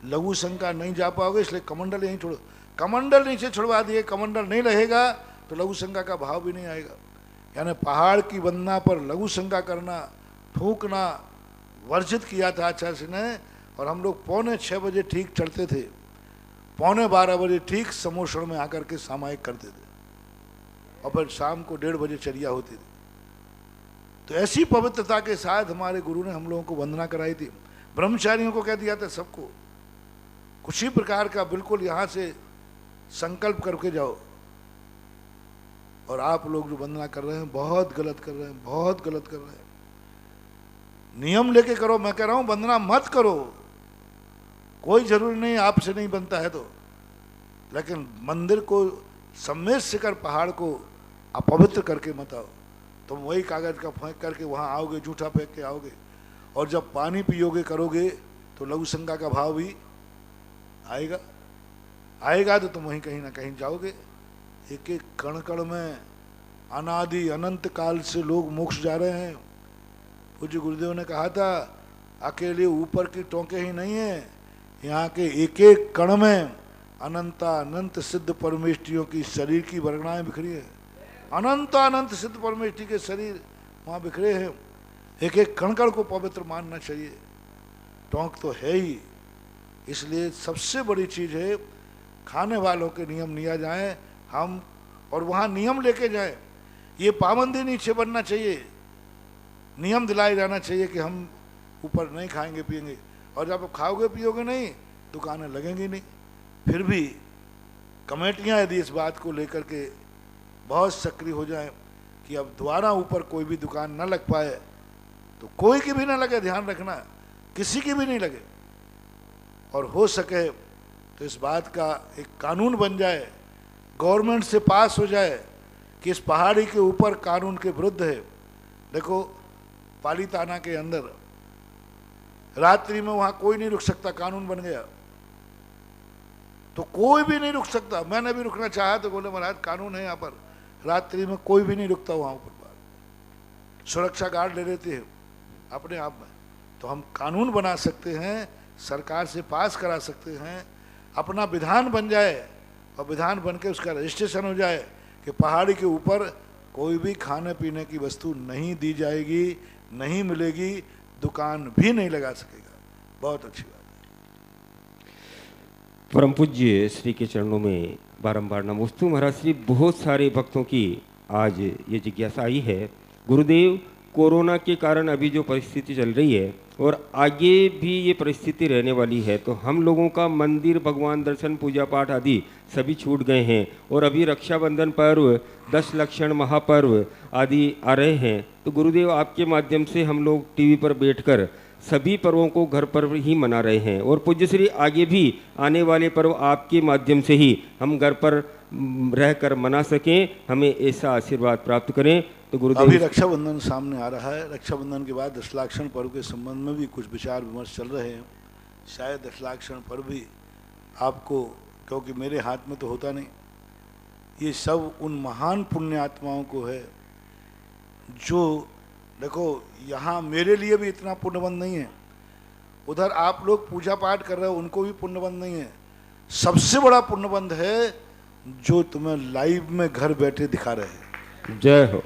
लघु शंका नहीं जा पाओगे, इसलिए कमंडल यहीं छोड़ो। कमंडल नीचे छुड़वा दिए, कमंडल नहीं रहेगा तो लघु शंका का भाव भी नहीं आएगा। यानी पहाड़ की वंदना पर लघु शंका करना, थूकना वर्जित किया था आचार्य जी ने। और हम लोग 6:45 बजे ठीक चढ़ते थे, 11:15 बजे ठीक समोषण में आकर के सामायिक करते थे, और फिर शाम को 1:30 बजे चर्या होती थी। तो ऐसी पवित्रता के साथ हमारे गुरु ने हम लोगों को वंदना कराई थी। ब्रह्मचारियों को कह दिया था सबको, कुछ ही प्रकार का बिल्कुल यहाँ से संकल्प करके जाओ। और आप लोग जो वंदना कर रहे हैं बहुत गलत कर रहे हैं, बहुत गलत कर रहे हैं। नियम लेके करो। मैं कह रहा हूं वंदना मत करो, कोई जरूरी नहीं, आपसे नहीं बनता है तो। लेकिन मंदिर को सम्मेत से कर पहाड़ को अपवित्र करके मत आओ। तुम वही कागज का फेंक करके वहां आओगे, जूठा फेंक के आओगे, और जब पानी पियोगे करोगे तो लघु शंका का भाव भी आएगा। आएगा तो तुम वहीं कहीं ना कहीं जाओगे। एक एक कण कण में अनादि अनंत काल से लोग मोक्ष जा रहे हैं। पूज्य गुरुदेव ने कहा था अकेले ऊपर की टोंके ही नहीं है, यहाँ के एक एक कण में अनंत सिद्ध परमेष्ठियों की शरीर की वर्गणाएं बिखरी है। अनंत सिद्ध परमेष्ठि के शरीर वहाँ बिखरे हैं। एक एक कण कण को पवित्र मानना चाहिए। टोंक तो है ही, इसलिए सबसे बड़ी चीज़ है खाने वालों के नियम लिया जाए हम, और वहाँ नियम लेके जाए। ये पाबंदी नीचे बनना चाहिए, नियम दिलाया जाना चाहिए कि हम ऊपर नहीं खाएंगे पिएंगे। और जब खाओगे पियोगे नहीं, दुकानें लगेंगी नहीं। फिर भी कमेटियां यदि इस बात को लेकर के बहुत सक्रिय हो जाएं कि अब दोबारा ऊपर कोई भी दुकान न लग पाए, तो कोई की भी ना लगे, ध्यान रखना, किसी की भी नहीं लगे। और हो सके तो इस बात का एक कानून बन जाए, गवर्नमेंट से पास हो जाए कि इस पहाड़ी के ऊपर कानून के विरुद्ध है। देखो पालीताना के अंदर रात्रि में वहां कोई नहीं रुक सकता, कानून बन गया तो कोई भी नहीं रुक सकता। मैंने भी रुकना चाहा तो बोले महाराज कानून है यहाँ पर, रात्रि में कोई भी नहीं रुकता वहां ऊपर, सुरक्षा गार्ड ले लेते हैं अपने आप में। तो हम कानून बना सकते हैं, सरकार से पास करा सकते हैं, अपना विधान बन जाए और विधान बन के उसका रजिस्ट्रेशन हो जाए कि पहाड़ी के ऊपर कोई भी खाने पीने की वस्तु नहीं दी जाएगी, नहीं मिलेगी, दुकान भी नहीं लगा सकेगा। बहुत अच्छी बात है। परम पूज्य श्री के चरणों में बारंबार नमोस्तु। महाराज श्री, बहुत सारे भक्तों की आज ये जिज्ञासा आई है गुरुदेव, कोरोना के कारण अभी जो परिस्थिति चल रही है और आगे भी ये परिस्थिति रहने वाली है, तो हम लोगों का मंदिर, भगवान दर्शन, पूजा पाठ आदि सभी छूट गए हैं और अभी रक्षाबंधन पर्व, 10 लक्षण महापर्व आदि आ रहे हैं। तो गुरुदेव आपके माध्यम से हम लोग टीवी पर बैठकर सभी पर्वों को घर पर ही मना रहे हैं और पूज्य श्री आगे भी आने वाले पर्व आपके माध्यम से ही हम घर पर रहकर मना सकें, हमें ऐसा आशीर्वाद प्राप्त करें। तो गुरुदेव, अभी रक्षाबंधन सामने आ रहा है, रक्षाबंधन के बाद 10 लाक्षण पर्व के संबंध में भी कुछ विचार विमर्श चल रहे हैं। शायद 10 लाक्षण पर्व भी आपको, क्योंकि मेरे हाथ में तो होता नहीं, ये सब उन महान पुण्यात्माओं को है जो, देखो यहाँ मेरे लिए भी इतना पुण्यबंध नहीं है, उधर आप लोग पूजा पाठ कर रहे हो उनको भी पुण्यबंध नहीं है। सबसे बड़ा पुण्यबंध है जो तुम्हें लाइव में घर बैठे दिखा रहे हैं। जय हो।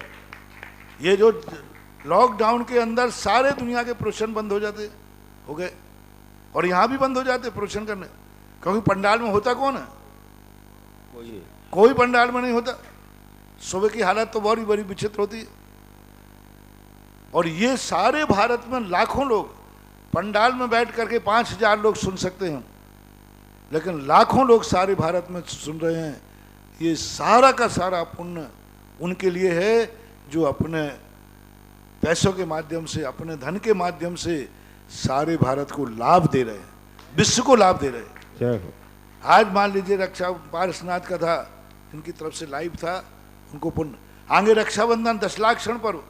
ये जो लॉकडाउन के अंदर सारे दुनिया के प्रोशन बंद हो गए और यहाँ भी बंद हो जाते प्रोशन करने, क्योंकि पंडाल में होता कौन है? कोई पंडाल में नहीं होता। सुबह की हालत तो बहुत बड़ी विचित्र होती है। और ये सारे भारत में लाखों लोग पंडाल में बैठ करके 5000 लोग सुन सकते हैं, लेकिन लाखों लोग सारे भारत में सुन रहे हैं। ये सारा का सारा पुण्य उनके लिए है जो अपने पैसों के माध्यम से, अपने धन के माध्यम से सारे भारत को लाभ दे रहे हैं, विश्व को लाभ दे रहे हैं। जय हो। आज मान लीजिए रक्षा पारसनाथ का था, इनकी तरफ से लाइव था, उनको पुण्य। आगे रक्षाबंधन 10 लाक्षण पर्व,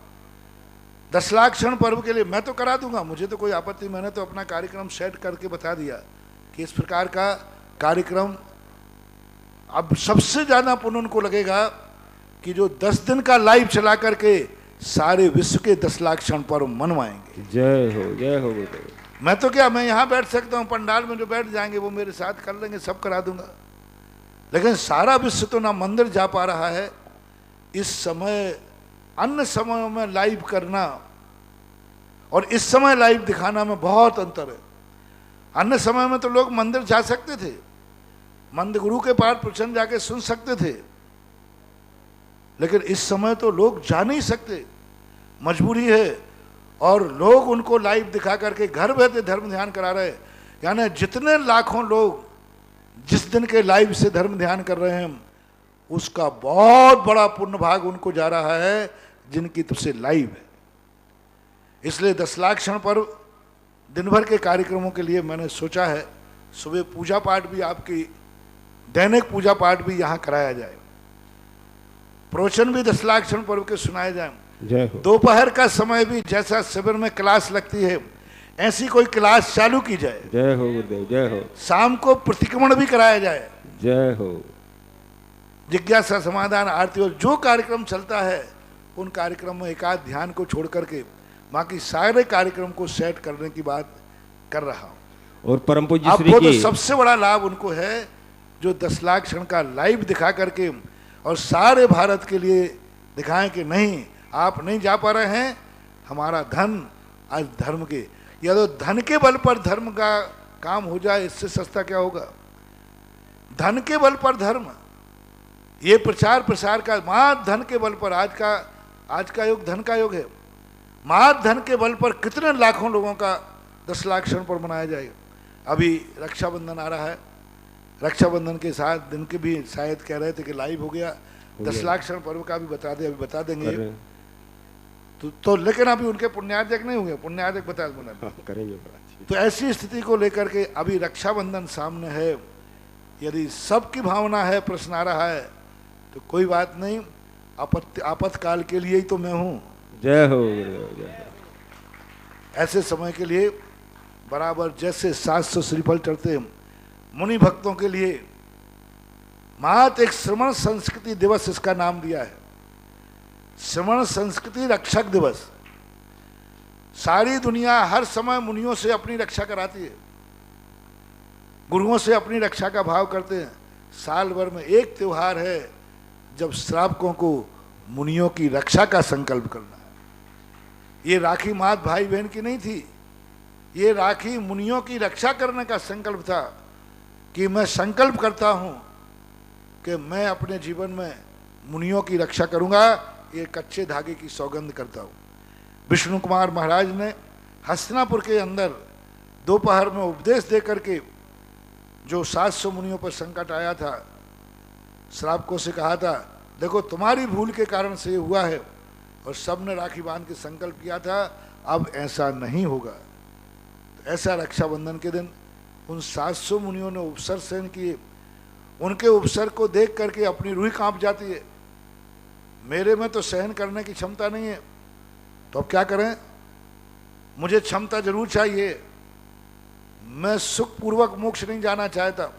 10 लाक्षण पर्व के लिए मैं तो करा दूंगा, मुझे तो कोई आपत्ति। मैंने तो अपना कार्यक्रम सेट करके बता दिया कि इस प्रकार का कार्यक्रम। अब सबसे ज्यादा पुण्य उनको लगेगा कि जो 10 दिन का लाइव चला करके सारे विश्व के 10 लाक्षण पर्व मनवाएंगे। जय हो, जय हो गुरुदेव। मैं तो क्या, मैं यहाँ बैठ सकता हूँ, पंडाल में जो बैठ जाएंगे वो मेरे साथ कर लेंगे, सब करा दूंगा। लेकिन सारा विश्व तो ना मंदिर जा पा रहा है इस समय। अन्य समय में लाइव करना और इस समय लाइव दिखाना में बहुत अंतर है। अन्य समय में तो लोग मंदिर जा सकते थे, मंदिर गुरु के पाठ प्रवचन जाके सुन सकते थे, लेकिन इस समय तो लोग जा नहीं सकते, मजबूरी है। और लोग उनको लाइव दिखा करके घर बैठे धर्म ध्यान करा रहे। यानी जितने लाखों लोग जिस दिन के लाइव से धर्म ध्यान कर रहे हैं, उसका बहुत बड़ा पुण्य भाग उनको जा रहा है जिनकी तरफ से लाइव है। इसलिए 10 लाक्षण पर्व दिन भर के कार्यक्रमों के लिए मैंने सोचा है सुबह पूजा पाठ भी, आपकी दैनिक पूजा पाठ भी यहाँ कराया जाए, प्रवचन भी 10 लाक्षण पर्व के सुनाए जाए। दोपहर का समय भी जैसा शिविर में क्लास लगती है ऐसी कोई क्लास चालू की जाए। जय हो गुरुदेव, जय हो। शाम को प्रतिक्रमण भी कराया जाए। जय हो। जिज्ञासा समाधान आरती और जो कार्यक्रम चलता है उन कार्यक्रम में एकाध ध्यान को छोड़ करके बाकी सारे कार्यक्रम को सेट करने की बात कर रहा हूं। और परम पूज्य श्री आपको तो सबसे बड़ा लाभ उनको है जो 10 लाक्षण का लाइव दिखा करके और सारे भारत के लिए दिखाएं कि नहीं, आप नहीं जा पा रहे हैं, हमारा धन आज धर्म के, या तो धन के बल पर धर्म का काम हो जाए, इससे सस्ता क्या होगा। धन के बल पर धर्म, ये प्रचार प्रसार का मात्र धन के बल पर, आज का युग धन का युग है। मात्र धन के बल पर कितने लाखों लोगों का 10 लाक्षण पर मनाया जाएगा। अभी रक्षाबंधन आ रहा है, रक्षाबंधन के साथ दिन के भी शायद कह रहे थे कि लाइव हो गया, 10 लाक्षण पर्व का भी बता दे, अभी बता देंगे तो लेकिन अभी उनके पुण्यार्जक नहीं होंगे, पुण्यार्जक बता करेंगे। तो ऐसी स्थिति को लेकर के अभी रक्षाबंधन सामने है, यदि सबकी भावना है, प्रश्न आ रहा है तो कोई बात नहीं, आपातकाल के लिए ही तो मैं हूँ। जय हो गुरुदेव, जय हो। ऐसे समय के लिए बराबर जैसे 700 श्रीफल चढ़ते हैं मुनि भक्तों के लिए, मात एक श्रवण संस्कृति दिवस इसका नाम दिया है, श्रवण संस्कृति रक्षक दिवस। सारी दुनिया हर समय मुनियों से अपनी रक्षा कराती है, गुरुओं से अपनी रक्षा का भाव करते हैं। साल भर में एक त्योहार है जब श्रावकों को मुनियों की रक्षा का संकल्प करना है। ये राखी मात भाई बहन की नहीं थी, ये राखी मुनियों की रक्षा करने का संकल्प था कि मैं संकल्प करता हूं कि मैं अपने जीवन में मुनियों की रक्षा करूंगा। ये कच्चे धागे की सौगंध करता हूं। विष्णु कुमार महाराज ने हस्तिनापुर के अंदर दोपहर में उपदेश दे करके जो 700 मुनियों पर संकट आया था, श्रावकों से कहा था देखो तुम्हारी भूल के कारण से ये हुआ है, और सबने राखी बांध के संकल्प किया था अब ऐसा नहीं होगा। तो ऐसा रक्षाबंधन के दिन उन 700 मुनियों ने उपसर सहन किए। उनके उपसर को देख करके अपनी रूह कांप जाती है। मेरे में तो सहन करने की क्षमता नहीं है, तो अब क्या करें? मुझे क्षमता जरूर चाहिए। मैं सुखपूर्वक मोक्ष नहीं जाना चाहता।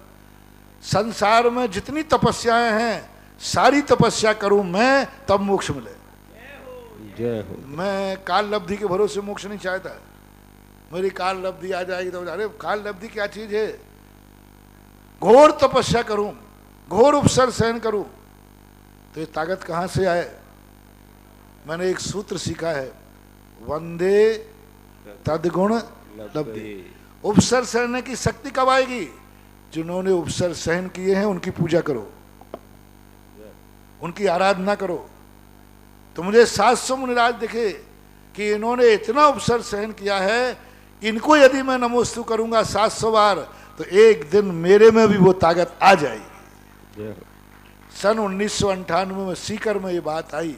संसार में जितनी तपस्याएं हैं सारी तपस्या करूं मैं तब मोक्ष मिले। जय हो। मैं काल लब्धि के भरोसे मोक्ष नहीं चाहता। मेरी काल लब्धि आ जाएगी तो अरे काल लब्धि क्या चीज है? घोर तपस्या करूं, घोर उपसर सहन करूं, तो ये ताकत कहां से आए? मैंने एक सूत्र सीखा है, वंदे तद्गुण लब्धि। उपसर सहने की शक्ति कब आएगी? जिन्होंने उपसर सहन किए हैं उनकी पूजा करो, उनकी आराधना करो। तो मुझे 700 मुनिराज दिखे कि इन्होंने इतना उपसर सहन किया है, इनको यदि मैं नमोस्तु करूंगा 700 बार तो एक दिन मेरे में भी वो ताकत आ जाएगी। सन 1998 में सीकर में ये बात आई।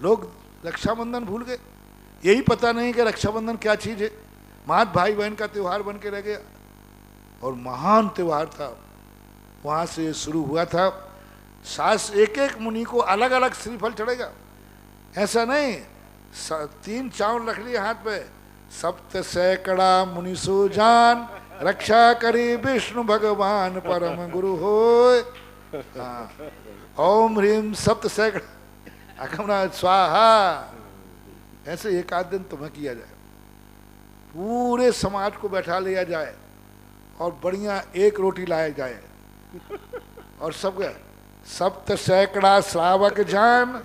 लोग रक्षाबंधन भूल गए, यही पता नहीं कि रक्षाबंधन क्या चीज है। मात भाई बहन का त्योहार बन के रह गया, और महान त्योहार था। वहां से शुरू हुआ था। एक एक मुनि को अलग अलग श्रीफल चढ़ेगा, ऐसा नहीं 3 चावल रख लिए हाथ पे। सप्त सैकड़ा मुनिसु जान, रक्षा करी विष्णु भगवान परम गुरु होय। हाँ, ओम ह्रीम सप्त सैकड़ा अखमना स्वाहा। ऐसे एक आध दिन तुम्हें किया जाए, पूरे समाज को बैठा लिया जाए और बढ़िया एक रोटी लाया जाए, और सब सप्त सैकड़ा श्रावक जान,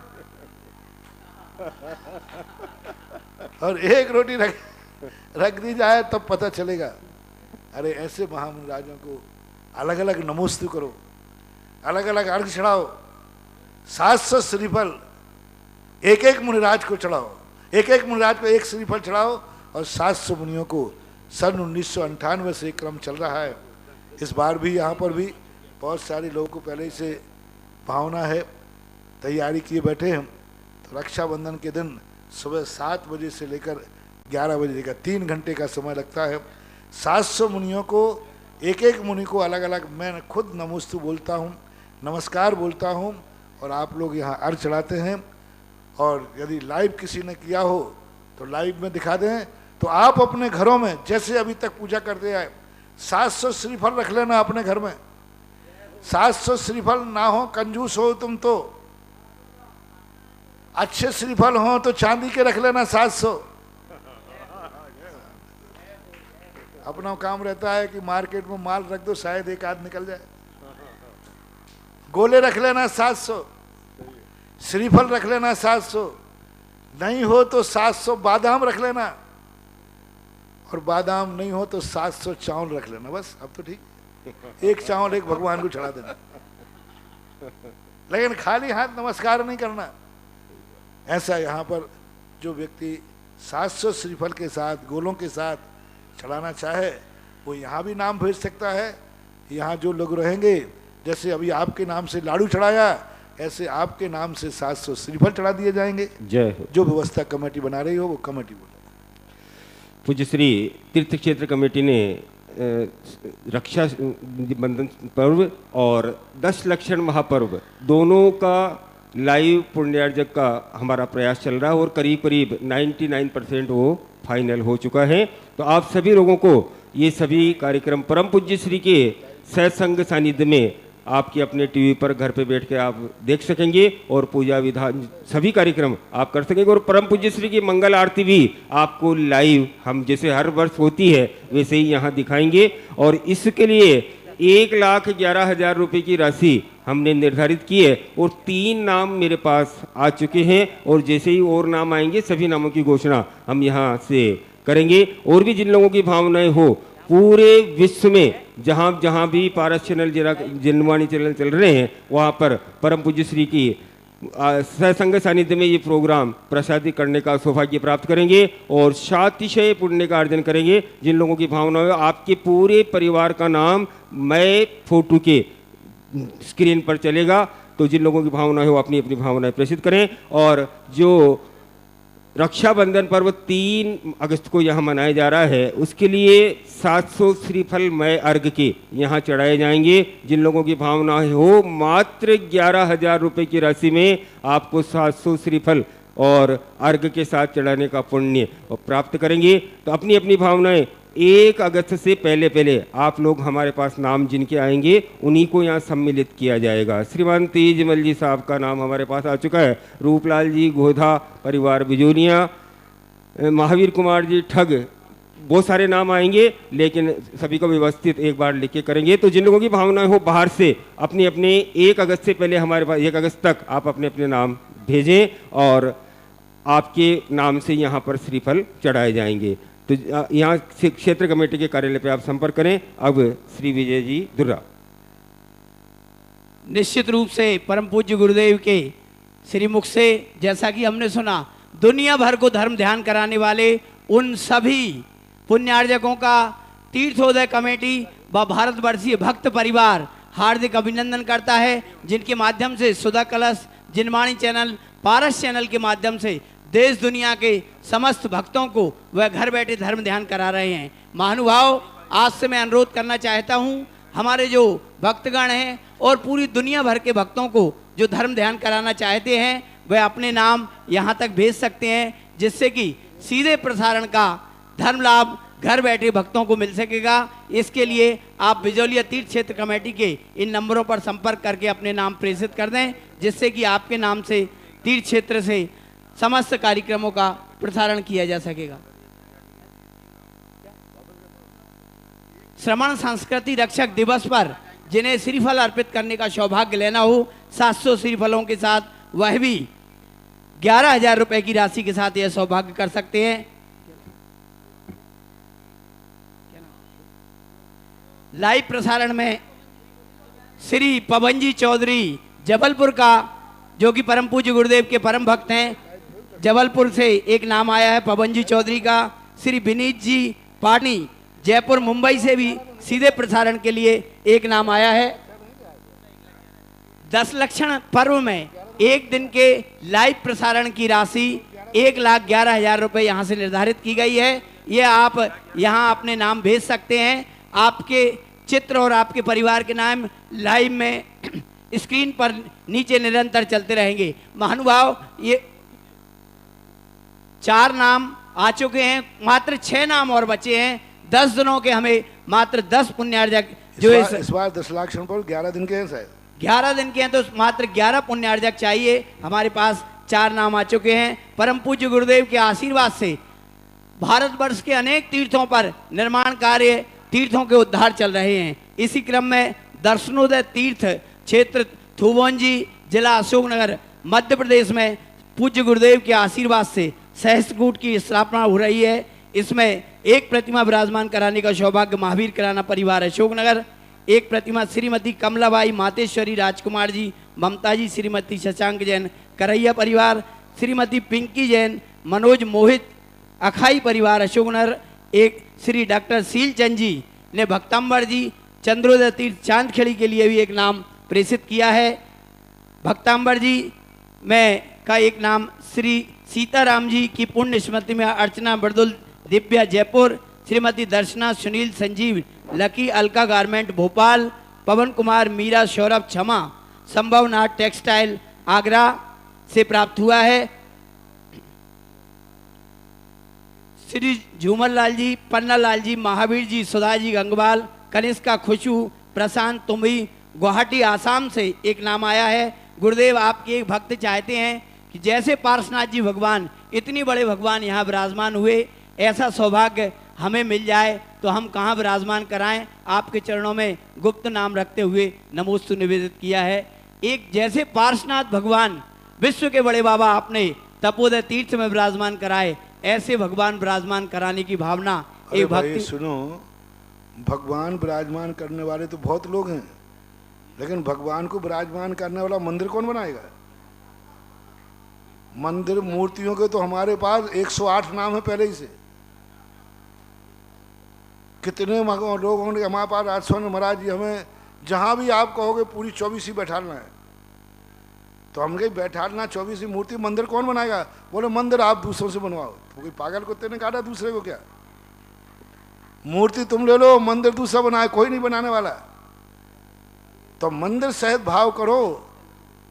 और एक रोटी रख दी जाए तब पता चलेगा। अरे ऐसे महामुनिराजों को अलग अलग नमोस्तु करो, अलग अलग अर्घ चढ़ाओ। 700 श्रीफल एक एक मुनिराज को चढ़ाओ, एक एक मुनिराज को एक श्रीफल चढ़ाओ, और 700 मुनियों को। सन 1998 से क्रम चल रहा है। इस बार भी यहाँ पर भी बहुत सारे लोगों को पहले से भावना है, तैयारी किए बैठे हैं। तो रक्षाबंधन के दिन सुबह 7 बजे से लेकर 11 बजे तक 3 घंटे का समय लगता है। 700 मुनियों को, एक एक मुनि को अलग अलग मैं खुद नमोस्तु बोलता हूँ, नमस्कार बोलता हूँ, और आप लोग यहाँ अर्घ चढ़ाते हैं। और यदि लाइव किसी ने किया हो तो लाइव में दिखा दें। तो आप अपने घरों में जैसे अभी तक पूजा करते आए 700 श्रीफल रख लेना अपने घर में। 700 श्रीफल ना हो, कंजूस हो तुम तो, अच्छे श्रीफल हो तो चांदी के रख लेना 700। अपना काम रहता है कि मार्केट में माल रख दो, शायद एक आध निकल जाए। गोले रख लेना 700, श्रीफल रख लेना 700, नहीं हो तो 700 बादाम रख लेना, और बादाम नहीं हो तो 700 चावल रख लेना। बस अब तो ठीक, एक चावल एक भगवान को चढ़ा देना, लेकिन खाली हाथ नमस्कार नहीं करना। ऐसा यहाँ पर जो व्यक्ति 700 श्रीफल के साथ, गोलों के साथ चढ़ाना चाहे वो यहाँ भी नाम भेज सकता है। यहाँ जो लोग रहेंगे, जैसे अभी आपके नाम से लाडू चढ़ाया, ऐसे आपके नाम से 700 श्रीफल चढ़ा दिए जाएंगे। जय हो। जो व्यवस्था कमेटी बना रही हो वो कमेटी बोले। पूज्य श्री तीर्थ क्षेत्र कमेटी ने रक्षा बंधन पर्व और 10 लक्षण महापर्व दोनों का लाइव पुण्यार्जक का हमारा प्रयास चल रहा है और करीब करीब 99% वो फाइनल हो चुका है। तो आप सभी लोगों को ये सभी कार्यक्रम परम पूज्य श्री के सत्संग सानिध्य में आपके अपने टीवी पर घर पे बैठ के आप देख सकेंगे और पूजा विधान सभी कार्यक्रम आप कर सकेंगे और परम पूज्य श्री की मंगल आरती भी आपको लाइव हम जैसे हर वर्ष होती है वैसे ही यहाँ दिखाएंगे। और इसके लिए 1,11,000 रुपये की राशि हमने निर्धारित की है और 3 नाम मेरे पास आ चुके हैं और जैसे ही और नाम आएंगे सभी नामों की घोषणा हम यहाँ से करेंगे। और भी जिन लोगों की भावनाएं हो पूरे विश्व में जहाँ जहाँ भी पारस चैनल जनवाणी चैनल चल रहे हैं वहाँ पर परम पूज्य श्री की सत्संग सानिध्य में ये प्रोग्राम प्रसादित करने का सौभाग्य प्राप्त करेंगे और शातिशय पुण्य का अर्जन करेंगे। जिन लोगों की भावना हो आपके पूरे परिवार का नाम मैं फोटो के स्क्रीन पर चलेगा, तो जिन लोगों की भावना है वो अपनी अपनी भावनाएं प्रेषित करें। और जो रक्षाबंधन पर्व 3 अगस्त को यहाँ मनाया जा रहा है उसके लिए 700 श्रीफल मय अर्घ के यहाँ चढ़ाए जाएंगे। जिन लोगों की भावना हो मात्र 11,000 रुपये की राशि में आपको 700 श्रीफल और अर्घ के साथ चढ़ाने का पुण्य प्राप्त करेंगे। तो अपनी अपनी भावनाएं 1 अगस्त से पहले आप लोग हमारे पास नाम जिनके आएंगे उन्हीं को यहाँ सम्मिलित किया जाएगा। श्रीमान तेजमल जी साहब का नाम हमारे पास आ चुका है, रूपलाल जी गोधा परिवार बिजोनिया, महावीर कुमार जी ठग, बहुत सारे नाम आएंगे लेकिन सभी को व्यवस्थित एक बार लिख के करेंगे। तो जिन लोगों की भावनाएं हो बाहर से अपने अपने 1 अगस्त से पहले हमारे पास 1 अगस्त तक आप अपने अपने नाम भेजें और आपके नाम से यहाँ पर श्रीफल चढ़ाए जाएंगे। तो यहाँ क्षेत्र कमेटी के कार्यालय पे आप संपर्क करें। अब श्री विजय जी दुर्रा। निश्चित रूप से परम पूज्य गुरुदेव के श्रीमुख से जैसा कि हमने सुना दुनिया भर को धर्म ध्यान कराने वाले उन सभी पुण्यार्जकों का तीर्थोदय कमेटी व भारतवर्षीय भक्त परिवार हार्दिक अभिनंदन करता है, जिनके माध्यम से सुधा कलश जिनवाणी चैनल पारस चैनल के माध्यम से देश दुनिया के समस्त भक्तों को वह घर बैठे धर्म ध्यान करा रहे हैं। महानुभाव, आज से मैं अनुरोध करना चाहता हूं हमारे जो भक्तगण हैं और पूरी दुनिया भर के भक्तों को जो धर्म ध्यान कराना चाहते हैं वह अपने नाम यहां तक भेज सकते हैं, जिससे कि सीधे प्रसारण का धर्म लाभ घर बैठे भक्तों को मिल सकेगा। इसके लिए आप बिजौलिया तीर्थ क्षेत्र कमेटी के इन नंबरों पर संपर्क करके अपने नाम प्रेषित कर दें, जिससे कि आपके नाम से तीर्थ क्षेत्र से समस्त कार्यक्रमों का प्रसारण किया जा सकेगा। श्रमण संस्कृति रक्षक दिवस पर जिन्हें श्रीफल अर्पित करने का सौभाग्य लेना हो 700 श्रीफलों के साथ वह भी 11,000 रुपए की राशि के साथ यह सौभाग्य कर सकते हैं। लाइव प्रसारण में श्री पवन जी चौधरी जबलपुर का, जो कि परम पूज्य गुरुदेव के परम भक्त हैं, जबलपुर से एक नाम आया है पवन जी चौधरी का। श्री विनीत जी पाटनी जयपुर मुंबई से भी सीधे प्रसारण के लिए एक नाम आया है। 10 लक्षण पर्व में एक दिन के लाइव प्रसारण की राशि 1,11,000 रुपये यहाँ से निर्धारित की गई है। ये आप यहाँ अपने नाम भेज सकते हैं। आपके चित्र और आपके परिवार के नाम लाइव में स्क्रीन पर नीचे निरंतर चलते रहेंगे। महानुभाव, ये 4 नाम आ चुके हैं, मात्र 6 नाम और बचे हैं। 10 दिनों के हमें मात्र 10 पुण्यार्जक जो इस बार 10 लाख पर 11 दिन के हैं शायद, 11 दिन के हैं, तो मात्र 11 पुण्यार्जक चाहिए। हमारे पास 4 नाम आ चुके हैं। परम पूज्य गुरुदेव के आशीर्वाद से भारतवर्ष के अनेक तीर्थों पर निर्माण कार्य, तीर्थों के उद्धार चल रहे हैं। इसी क्रम में दर्शनोदय तीर्थ क्षेत्र थुबोंजी जिला अशोकनगर मध्य प्रदेश में पूज्य गुरुदेव के आशीर्वाद से सहस्त्रकूट की स्थापना हो रही है। इसमें एक प्रतिमा विराजमान कराने का सौभाग्य महावीर कराना परिवार अशोकनगर, एक प्रतिमा श्रीमती कमलाबाई मातेश्वरी राजकुमार जी ममता जी श्रीमती शशांक जैन करैया परिवार, श्रीमती पिंकी जैन मनोज मोहित अखाई परिवार अशोकनगर, एक श्री डॉक्टर शीलचंद जी ने भक्तांबर जी चंद्रोदय तीर्थ चांदखेड़ी के लिए भी एक नाम प्रेषित किया है। भक्तांबर जी में का एक नाम श्री सीताराम जी की पुण्य स्मृति में अर्चना बरदुल दिव्या जयपुर, श्रीमती दर्शना सुनील संजीव लकी अलका गारमेंट भोपाल, पवन कुमार मीरा सौरभ क्षमा संभवनाथ टेक्सटाइल आगरा से प्राप्त हुआ है। श्री झूमर लाल जी, पन्ना लाल जी, महावीर जी, सुधा जी गंगवाल, कनिष्का खुशू, प्रशांत तुम्ही, गुवाहाटी आसाम से एक नाम आया है। गुरुदेव, आपके एक भक्त चाहते हैं कि जैसे पार्श्वनाथ जी भगवान, इतनी बड़े भगवान यहाँ विराजमान हुए, ऐसा सौभाग्य हमें मिल जाए तो हम कहाँ विराजमान कराएं। आपके चरणों में गुप्त नाम रखते हुए नमोस्तु निवेदित किया है। एक जैसे पार्श्वनाथ भगवान, विश्व के बड़े बाबा, आपने तपोदय तीर्थ में विराजमान कराए, ऐसे भगवान विराजमान कराने की भावना एक भक्ति। सुनो, भगवान विराजमान करने वाले तो बहुत लोग हैं, लेकिन भगवान को विराजमान करने वाला मंदिर कौन बनाएगा? मंदिर मूर्तियों के तो हमारे पास 108 नाम है पहले ही से। कितने लोगों ने हमारे पास राजस्वन महाराज जी, हमें जहां भी आप कहोगे पूरी 24 ही बैठाना है, तो हम कहीं बैठाना 24 ही मूर्ति, मंदिर कौन बनाएगा? बोले मंदिर आप दूसरों से बनवाओ। तो कोई पागल कुत्ते ने काटा दूसरे को क्या? मूर्ति तुम ले लो, मंदिर दूसरा बनाए, कोई नहीं बनाने वाला। तो मंदिर सहित भाव करो।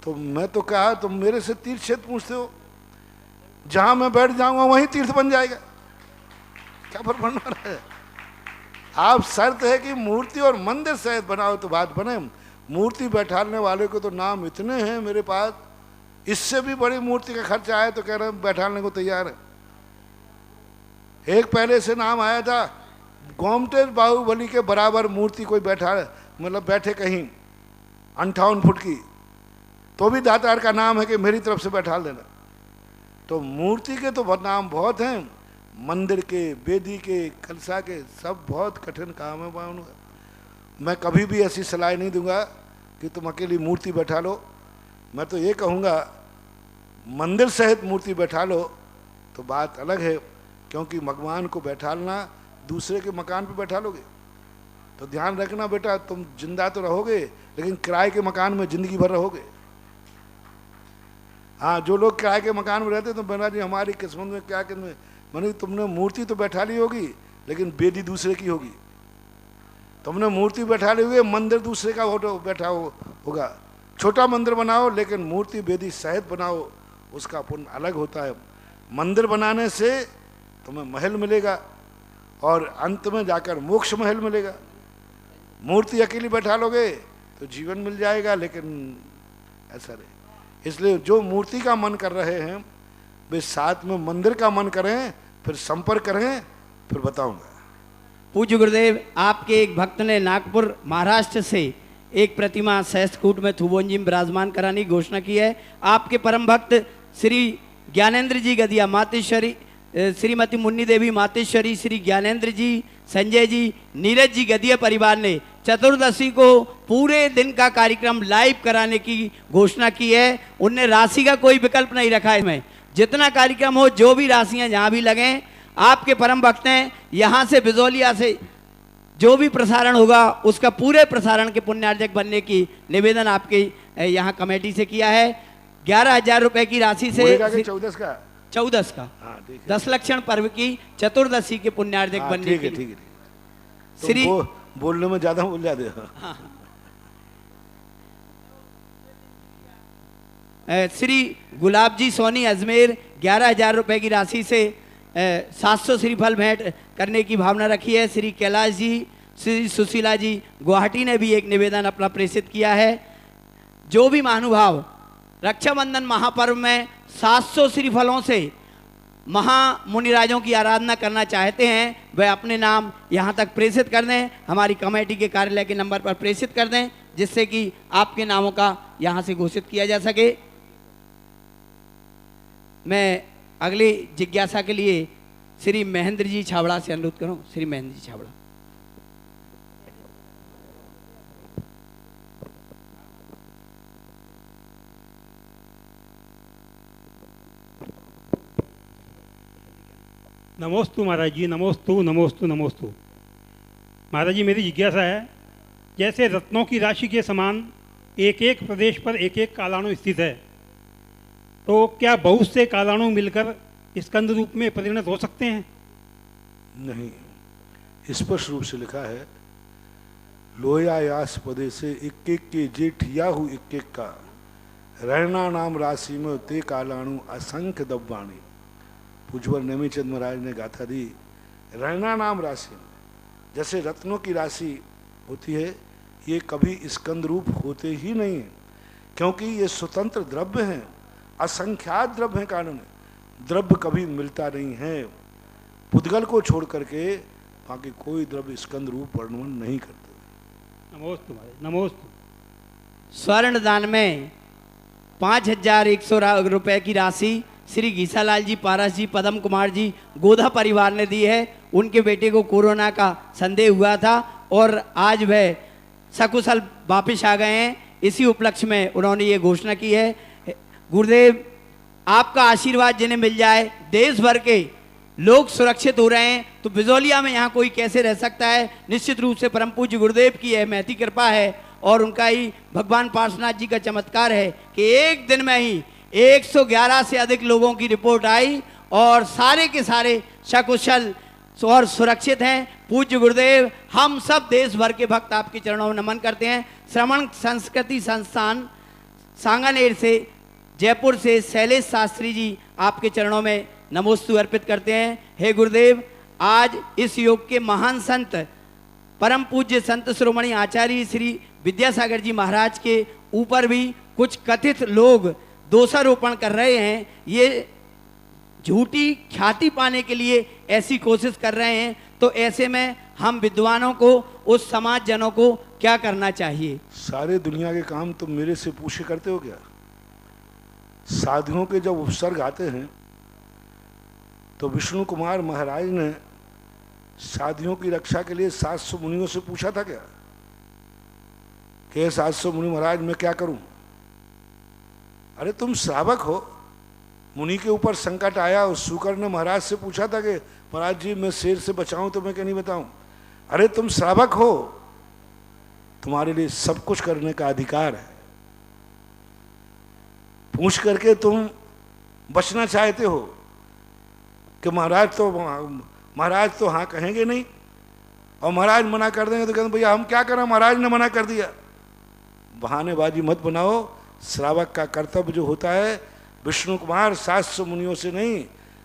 तो मैं तो कहा, तुम मेरे से तीर्थ क्षेत्र पूछते हो, जहां मैं बैठ जाऊंगा वहीं तीर्थ बन जाएगा, क्या फर्क पड़ने वाला है? आप शर्त है कि मूर्ति और मंदिर सहित बनाओ तो बात बने। मूर्ति बैठाने वाले को तो नाम इतने हैं मेरे पास, इससे भी बड़ी मूर्ति का खर्चा आए तो कह रहे हैं बैठाने को तैयार है। एक पहले से नाम आया था, गोमटेश बाहुबली के बराबर मूर्ति कोई बैठा, मतलब बैठे कहीं 58 फुट की, तो भी दातार का नाम है कि मेरी तरफ से बैठा देना। तो मूर्ति के तो नाम बहुत हैं, मंदिर के, वेदी के, कलशा के, सब बहुत कठिन काम है। मैं कभी भी ऐसी सलाह नहीं दूंगा कि तुम अकेली मूर्ति बैठा लो। मैं तो ये कहूँगा मंदिर सहित मूर्ति बैठा लो तो बात अलग है, क्योंकि भगवान को बैठाना दूसरे के मकान पे बैठा लोगे तो ध्यान रखना बेटा, तुम जिंदा तो रहोगे लेकिन किराए के मकान में जिंदगी भर रहोगे। हाँ, जो लोग किराए के मकान में रहते तो बना जी हमारी किस्मत में क्या किस्मत, मैंने तुमने मूर्ति तो बैठा ली होगी लेकिन वेदी दूसरे की होगी। तुमने मूर्ति बैठा ली होगी, मंदिर दूसरे का बैठा होगा। छोटा मंदिर बनाओ लेकिन मूर्ति वेदी सहित बनाओ, उसका पुण्य अलग होता है। मंदिर बनाने से तुम्हें महल मिलेगा और अंत में जाकर मोक्ष महल मिलेगा। मूर्ति अकेली बैठा लोगे तो जीवन मिल जाएगा, लेकिन ऐसा नहीं। इसलिए जो मूर्ति का मन कर रहे हैं वे साथ में मंदिर का मन करें, फिर संपर्क करें, फिर बताऊंगा। पूज्य गुरुदेव, आपके एक भक्त ने नागपुर महाराष्ट्र से एक प्रतिमा सहस्त्रकूट में थुबोंजी में विराजमान कराने की घोषणा की है। आपके परम भक्त श्री ज्ञानेंद्र जी गदिया, मातेश्वरी श्रीमती मुन्नी देवी मातेश्वरी, श्री ज्ञानेंद्र जी, संजय जी, नीरज जी गदिया परिवार ने चतुर्दशी को पूरे दिन का कार्यक्रम लाइव कराने की घोषणा की है। उनने राशि का कोई विकल्प नहीं रखा है। इसमें जितना कार्यक्रम हो, जो भी राशियां जहां भी लगें, आपके परम भक्त हैं, यहाँ से बिजौलिया से जो भी प्रसारण होगा उसका पूरे प्रसारण के पुण्यार्जक बनने की निवेदन आपके यहाँ कमेटी से किया है। 11,000 रुपए की राशि से 14 का 10 लक्षण पर्व की चतुर्दशी के पुण्यार्जक बनने की। ठीक है। श्री बोलने में ज्यादा बोल जाते। श्री गुलाब जी सोनी अजमेर 11,000 रुपए की राशि से 700 श्रीफल भेंट करने की भावना रखी है। श्री कैलाश जी, श्री सुशीला जी गुवाहाटी ने भी एक निवेदन अपना प्रेषित किया है। जो भी महानुभाव रक्षाबंधन महापर्व में 700 श्रीफलों से महामुनिराजों की आराधना करना चाहते हैं, वह अपने नाम यहाँ तक प्रेषित कर दें, हमारी कमेटी के कार्यालय के नंबर पर प्रेषित कर दें, जिससे कि आपके नामों का यहाँ से घोषित किया जा सके। मैं अगली जिज्ञासा के लिए श्री महेंद्र जी छाबड़ा से अनुरोध करूं। श्री महेंद्र जी छाबड़ा। नमोस्तु महाराज जी, नमोस्तु नमोस्तु नमोस्तु। महाराज जी, मेरी जिज्ञासा है, जैसे रत्नों की राशि के समान एक एक प्रदेश पर एक एक कालाणु स्थित है, तो क्या बहुत से कालाणु मिलकर स्कंद रूप में परिणत हो सकते हैं? नहीं, स्पष्ट रूप से लिखा है, लोयायास पदे से एक एक के जेठिया हूँ एक एक का, रहना नाम राशि में ते कालाणु असंख्य दब्बाणी। पूज्यवर नेमीचंद महाराज ने गाथा दी, रहना नाम राशि में, जैसे रत्नों की राशि होती है, ये कभी स्कंद रूप होते ही नहीं है, क्योंकि ये स्वतंत्र द्रव्य हैं, असंख्यात द्रव्य हैं। कानून द्रव्य कभी मिलता नहीं है, पुद्गल को छोड़ करके बाकी कोई द्रव्य स्कंद रूप वर्णन नहीं करते। नमोस्तु नमोस्तु। स्वर्ण दान में 5100 रुपए की राशि श्री घीसालाल जी, पारस जी, पदम कुमार जी, गोधा परिवार ने दी है। उनके बेटे को कोरोना का संदेह हुआ था और आज वह सकुशल वापिस आ गए हैं। इसी उपलक्ष्य में उन्होंने ये घोषणा की है। गुरुदेव, आपका आशीर्वाद जिन्हें मिल जाए, देश भर के लोग सुरक्षित हो रहे हैं, तो बिजौलिया में यहाँ कोई कैसे रह सकता है। निश्चित रूप से परम पूज्य गुरुदेव की यह महती कृपा है और उनका ही भगवान पार्श्वनाथ जी का चमत्कार है कि एक दिन में ही 111 से अधिक लोगों की रिपोर्ट आई और सारे के सारे सकुशल और सुरक्षित हैं। पूज्य गुरुदेव, हम सब देश भर के भक्त आपके चरणों में नमन करते हैं। श्रमण संस्कृति संस्थान सांगानेर से, जयपुर से शैलेश शास्त्री जी आपके चरणों में नमोस्तु अर्पित करते हैं। हे गुरुदेव, आज इस योग के महान संत परम पूज्य संत शिरोमणि आचार्य श्री विद्यासागर जी महाराज के ऊपर भी कुछ कथित लोग दोषारोपण कर रहे हैं। ये झूठी ख्याति पाने के लिए ऐसी कोशिश कर रहे हैं, तो ऐसे में हम विद्वानों को, उस समाज जनों को क्या करना चाहिए? सारे दुनिया के काम तुम मेरे से पूछे करते हो क्या? साधुओं के जब उपसर्ग आते हैं तो विष्णु कुमार महाराज ने साधुओं की रक्षा के लिए 700 मुनियों से पूछा था क्या कि 700 मुनि महाराज मैं क्या करूं? अरे तुम श्रावक हो, मुनि के ऊपर संकट आया और शुकर ने महाराज से पूछा था कि महाराज जी मैं शेर से बचाऊं तो मैं क्या नहीं बताऊं? अरे तुम श्रावक हो, तुम्हारे लिए सब कुछ करने का अधिकार है। पूछ करके तुम बचना चाहते हो कि महाराज तो हाँ कहेंगे नहीं, और महाराज मना कर देंगे तो कहते भैया हम क्या करें, महाराज ने मना कर दिया। बहानेबाजी मत बनाओ। श्रावक का कर्तव्य जो होता है, विष्णु कुमार 700 मुनियों से नहीं,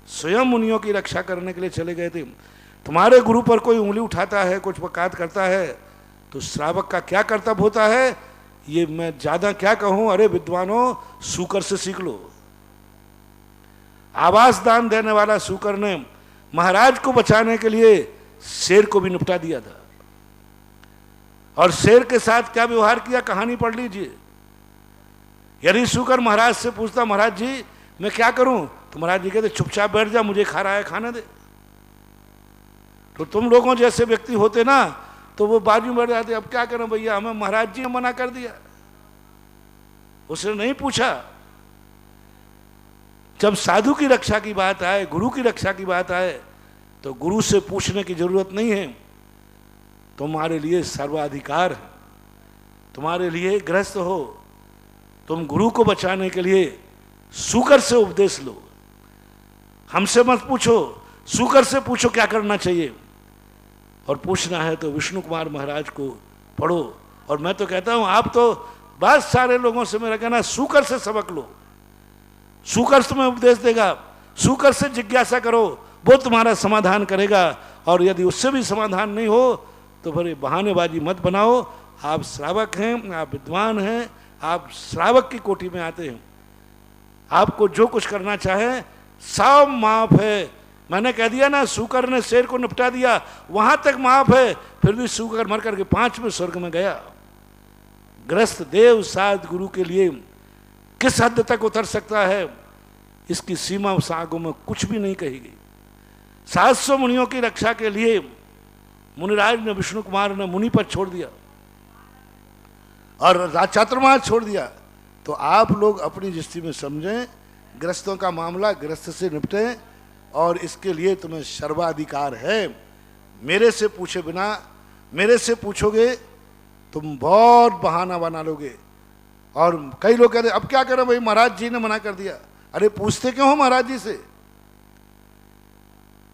स्वयं मुनियों की रक्षा करने के लिए चले गए थे। तुम्हारे गुरु पर कोई उंगली उठाता है, कुछ वकालत करता है, तो श्रावक का क्या कर्तव्य होता है, ये मैं ज्यादा क्या कहूं। अरे विद्वानों, शुकर से सीख लो। आवास दान देने वाला शुकर ने महाराज को बचाने के लिए शेर को भी निपटा दिया था, और शेर के साथ क्या व्यवहार किया कहानी पढ़ लीजिए। यदि शुकर महाराज से पूछता महाराज जी मैं क्या करूं, तो महाराज जी कहते चुपचाप बैठ जा, मुझे खा रहा है खाने दे। तो तुम लोगों जैसे व्यक्ति होते ना तो वो बाजू में बैठ जाते, अब क्या करें भैया, हमें महाराज जी ने मना कर दिया, उसने नहीं पूछा। जब साधु की रक्षा की बात आए, गुरु की रक्षा की बात आए, तो गुरु से पूछने की जरूरत नहीं है। तुम्हारे लिए सर्वाधिकार है, तुम्हारे लिए गृहस्थ हो, तुम गुरु को बचाने के लिए शुकर से उपदेश लो। हमसे मत पूछो, शुकर से पूछो क्या करना चाहिए, और पूछना है तो विष्णु कुमार महाराज को पढ़ो। और मैं तो कहता हूं आप तो बहुत सारे लोगों से मेरा कहना, शुकर से सबक लो, शुकर तुम्हें उपदेश देगा, शुकर से जिज्ञासा करो, वो तुम्हारा समाधान करेगा। और यदि उससे भी समाधान नहीं हो तो फिर बहानेबाजी मत बनाओ। आप श्रावक हैं, आप विद्वान हैं, आप श्रावक की कोटि में आते हैं। आपको जो कुछ करना चाहे सब माफ है। मैंने कह दिया ना, शुकर ने शेर को निपटा दिया, वहां तक माफ है। फिर भी शुकर मर करके 5वें स्वर्ग में गया। ग्रस्त देव साध गुरु के लिए किस हद तक उतर सकता है, इसकी सीमा सागों में कुछ भी नहीं कही गई। 700 मुनियों की रक्षा के लिए मुनिराज ने, विष्णु कुमार ने मुनि पद छोड़ दिया और चातुर्मास छोड़ दिया। तो आप लोग अपनी दृष्टि में समझें, ग्रस्तों का मामला ग्रस्त से निपटें, और इसके लिए तुम्हें सर्वाधिकार है। मेरे से पूछे बिना, मेरे से पूछोगे तुम बहुत बहाना बना लोगे। और कई लोग कहते अब क्या करें भाई, महाराज जी ने मना कर दिया। अरे पूछते क्यों हो महाराज जी से?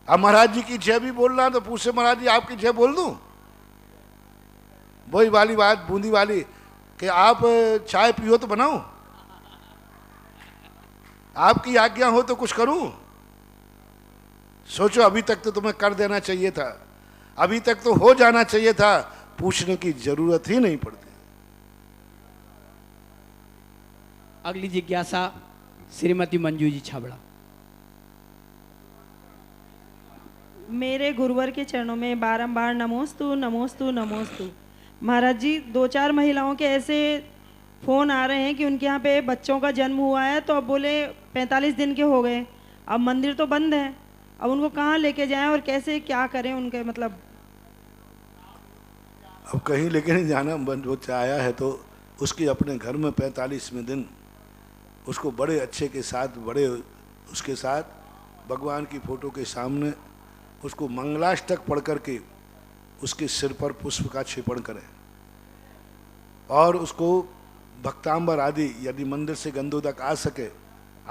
अब महाराज जी की जय भी बोलना तो पूछे महाराज जी आपकी जय बोल दूं? वही वाली बात बूंदी वाली कि आप चाय पियो तो बनाऊं। आपकी आज्ञा हो तो कुछ करूं? सोचो, अभी तक तो तुम्हें कर देना चाहिए था, अभी तक तो हो जाना चाहिए था, पूछने की जरूरत ही नहीं पड़ती। अगली जिज्ञासा श्रीमती मंजू जी छाबड़ा। मेरे गुरुवर के चरणों में बारंबार नमोस्तु नमोस्तु नमोस्तु। महाराज जी, 2-4 महिलाओं के ऐसे फ़ोन आ रहे हैं कि उनके यहाँ पे बच्चों का जन्म हुआ है, तो अब बोले 45 दिन के हो गए, अब मंदिर तो बंद है, अब उनको कहाँ लेके जाएं और कैसे क्या करें उनके, मतलब अब कहीं लेके नहीं जाना। बच्चा आया है तो उसके अपने घर में 45वें दिन उसको बड़े अच्छे के साथ, बड़े उसके साथ भगवान की फोटो के सामने उसको मंगलाष्टक पढ़ करके उसके सिर पर पुष्प का क्षेपण करें और उसको भक्तांबर आदि, यदि मंदिर से गंधोदक आ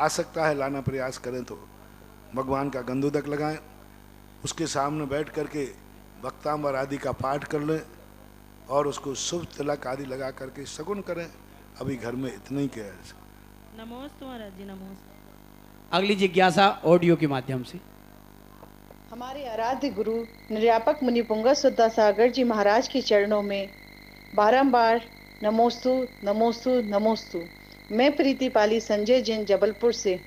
सकता है लाना प्रयास करें तो भगवान का गंधोदक लगाएं, उसके सामने बैठ करके भक्तांबर आदि का पाठ कर लें और उसको शुभ तिलक आदि लगा करके सगुन करें। अभी घर में इतना ही क्या है। नमोस्तु महाराज जी, नमोस्तु। अगली जिज्ञासा ऑडियो के माध्यम से। हमारे आराध्य गुरु निर्यापक मुनि पुंगा सुद्धा सागर जी महाराज के चरणों में बारंबार नमोस्तु नमोस्तु नमोस्तु। मैं प्रीति पाली संजय जैन जबलपुर से।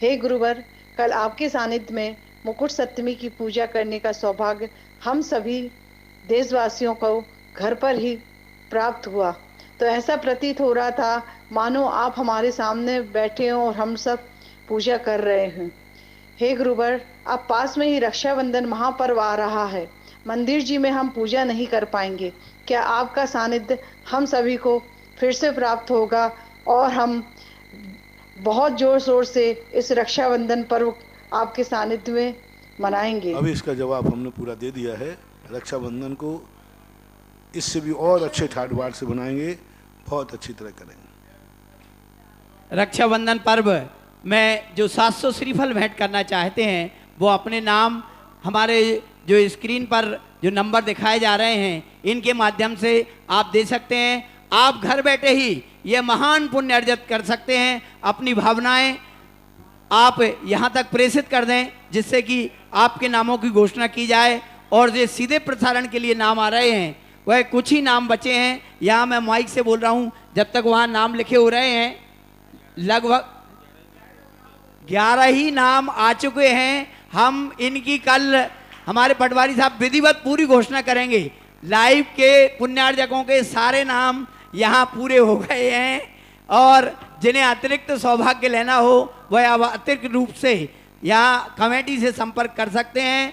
हे गुरुवर, कल आपके सानिध्य में मुकुट सप्तमी की पूजा करने का सौभाग्य हम सभी देशवासियों को घर पर ही प्राप्त हुआ, तो ऐसा प्रतीत हो रहा था मानो आप हमारे सामने बैठे हों और हम सब पूजा कर रहे हैं। हे गुरुवर, अब पास में ही रक्षाबंधन महापर्व आ रहा है, मंदिर जी में हम पूजा नहीं कर पाएंगे, क्या आपका सानिध्य हम सभी को फिर से प्राप्त होगा और हम बहुत जोर शोर से इस रक्षाबंधन पर्व आपके सानिध्य में मनाएंगे? अभी इसका जवाब हमने पूरा दे दिया है। रक्षाबंधन को इससे भी और अच्छे ठाट बाट से बनाएंगे, बहुत अच्छी तरह करेंगे। रक्षाबंधन पर्व में जो 700 श्रीफल भेंट करना चाहते हैं वो अपने नाम हमारे जो स्क्रीन पर जो नंबर दिखाए जा रहे हैं इनके माध्यम से आप दे सकते हैं। आप घर बैठे ही ये महान पुण्य अर्जित कर सकते हैं। अपनी भावनाएं आप यहाँ तक प्रेषित कर दें जिससे कि आपके नामों की घोषणा की जाए। और जो सीधे प्रसारण के लिए नाम आ रहे हैं वह कुछ ही नाम बचे हैं। यहाँ मैं माइक से बोल रहा हूँ, जब तक वहाँ नाम लिखे हो रहे हैं लगभग 11 ही नाम आ चुके हैं। हम इनकी कल हमारे पटवारी साहब विधिवत पूरी घोषणा करेंगे। लाइव के पुण्यार्जकों के सारे नाम यहाँ पूरे हो गए हैं और जिन्हें अतिरिक्त सौभाग्य लेना हो वह अब अतिरिक्त रूप से यहाँ कमेटी से संपर्क कर सकते हैं।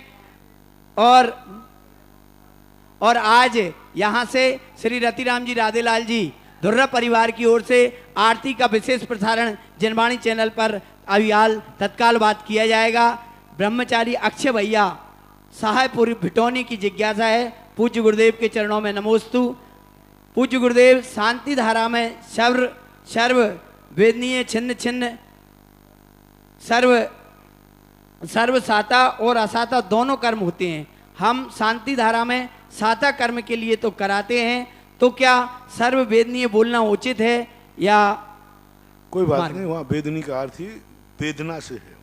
और आज यहाँ से श्री रतिराम जी राधेलाल जी धुर्रा परिवार की ओर से आरती का विशेष प्रसारण जनवाणी चैनल पर अभियाल तत्काल बात किया जाएगा। ब्रह्मचारी अक्षय भैया सहायपुर भिटौनी की जिज्ञासा है। पूज्य गुरुदेव के चरणों में नमोस्तु। पूज्य गुरुदेव, शांति धारा में सर्व वेदनीय छिन्न छिन्न सर्व साता और असाता दोनों कर्म होते हैं। हम शांति धारा में साता कर्म के लिए तो कराते हैं, तो क्या सर्व वेदनीय बोलना उचित है या? कोई बात नहीं, वहाँ वेदनी का अर्थ ही वेदना से है।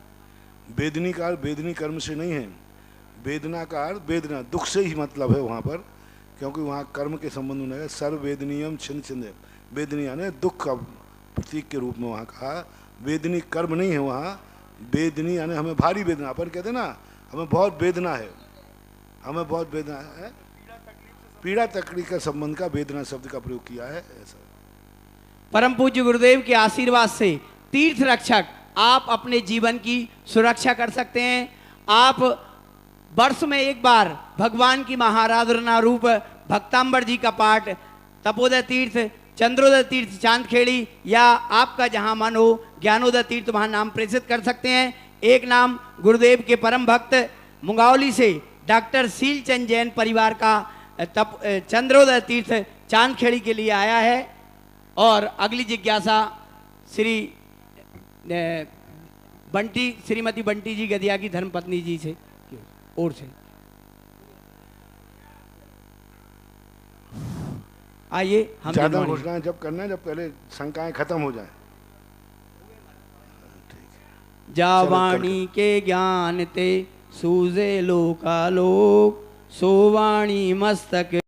वेदनी का अर्थ वेदनी कर्म से नहीं है। वेदना का अर्थ वेदना दुख से ही मतलब है वहाँ पर, क्योंकि वहाँ कर्म के संबंध में है। सर्व वेदनीयम छिन्न छिन्न, वेदनी यानी दुख का प्रतीक के रूप में वहाँ कहा। वेदनी कर्म नहीं है वहाँ। वेदनी यानी हमें भारी वेदना, अपन कहते हैं ना हमें बहुत वेदना है, हमें बहुत वेदना है, पीड़ा तकलीफ का संबंध का वेदना शब्द का प्रयोग किया है ऐसा। परम पूज्य गुरुदेव के आशीर्वाद से तीर्थ रक्षक आप अपने जीवन की सुरक्षा कर सकते हैं। आप वर्ष में एक बार भगवान की महाराधना रूप भक्तांबर जी का पाठ तपोदय तीर्थ, चंद्रोदय तीर्थ चांदखेड़ी या आपका जहां मन हो ज्ञानोदय तीर्थ वहां नाम प्रेषित कर सकते हैं। एक नाम गुरुदेव के परम भक्त मुंगावली से डॉक्टर शीलचंद जैन परिवार का चंद्रोदय तीर्थ चांदखेड़ी के लिए आया है। और अगली जिज्ञासा श्रीमती बंटी जी गदिया की धर्मपत्नी जी से ओर से। आइए हम ज्यादा घोषणाएं जब करना है जब पहले शंकाएं खत्म हो जाएं। ठीक। जावाणी के ज्ञान ते सूझे लोकालोक, सोवाणी मस्तक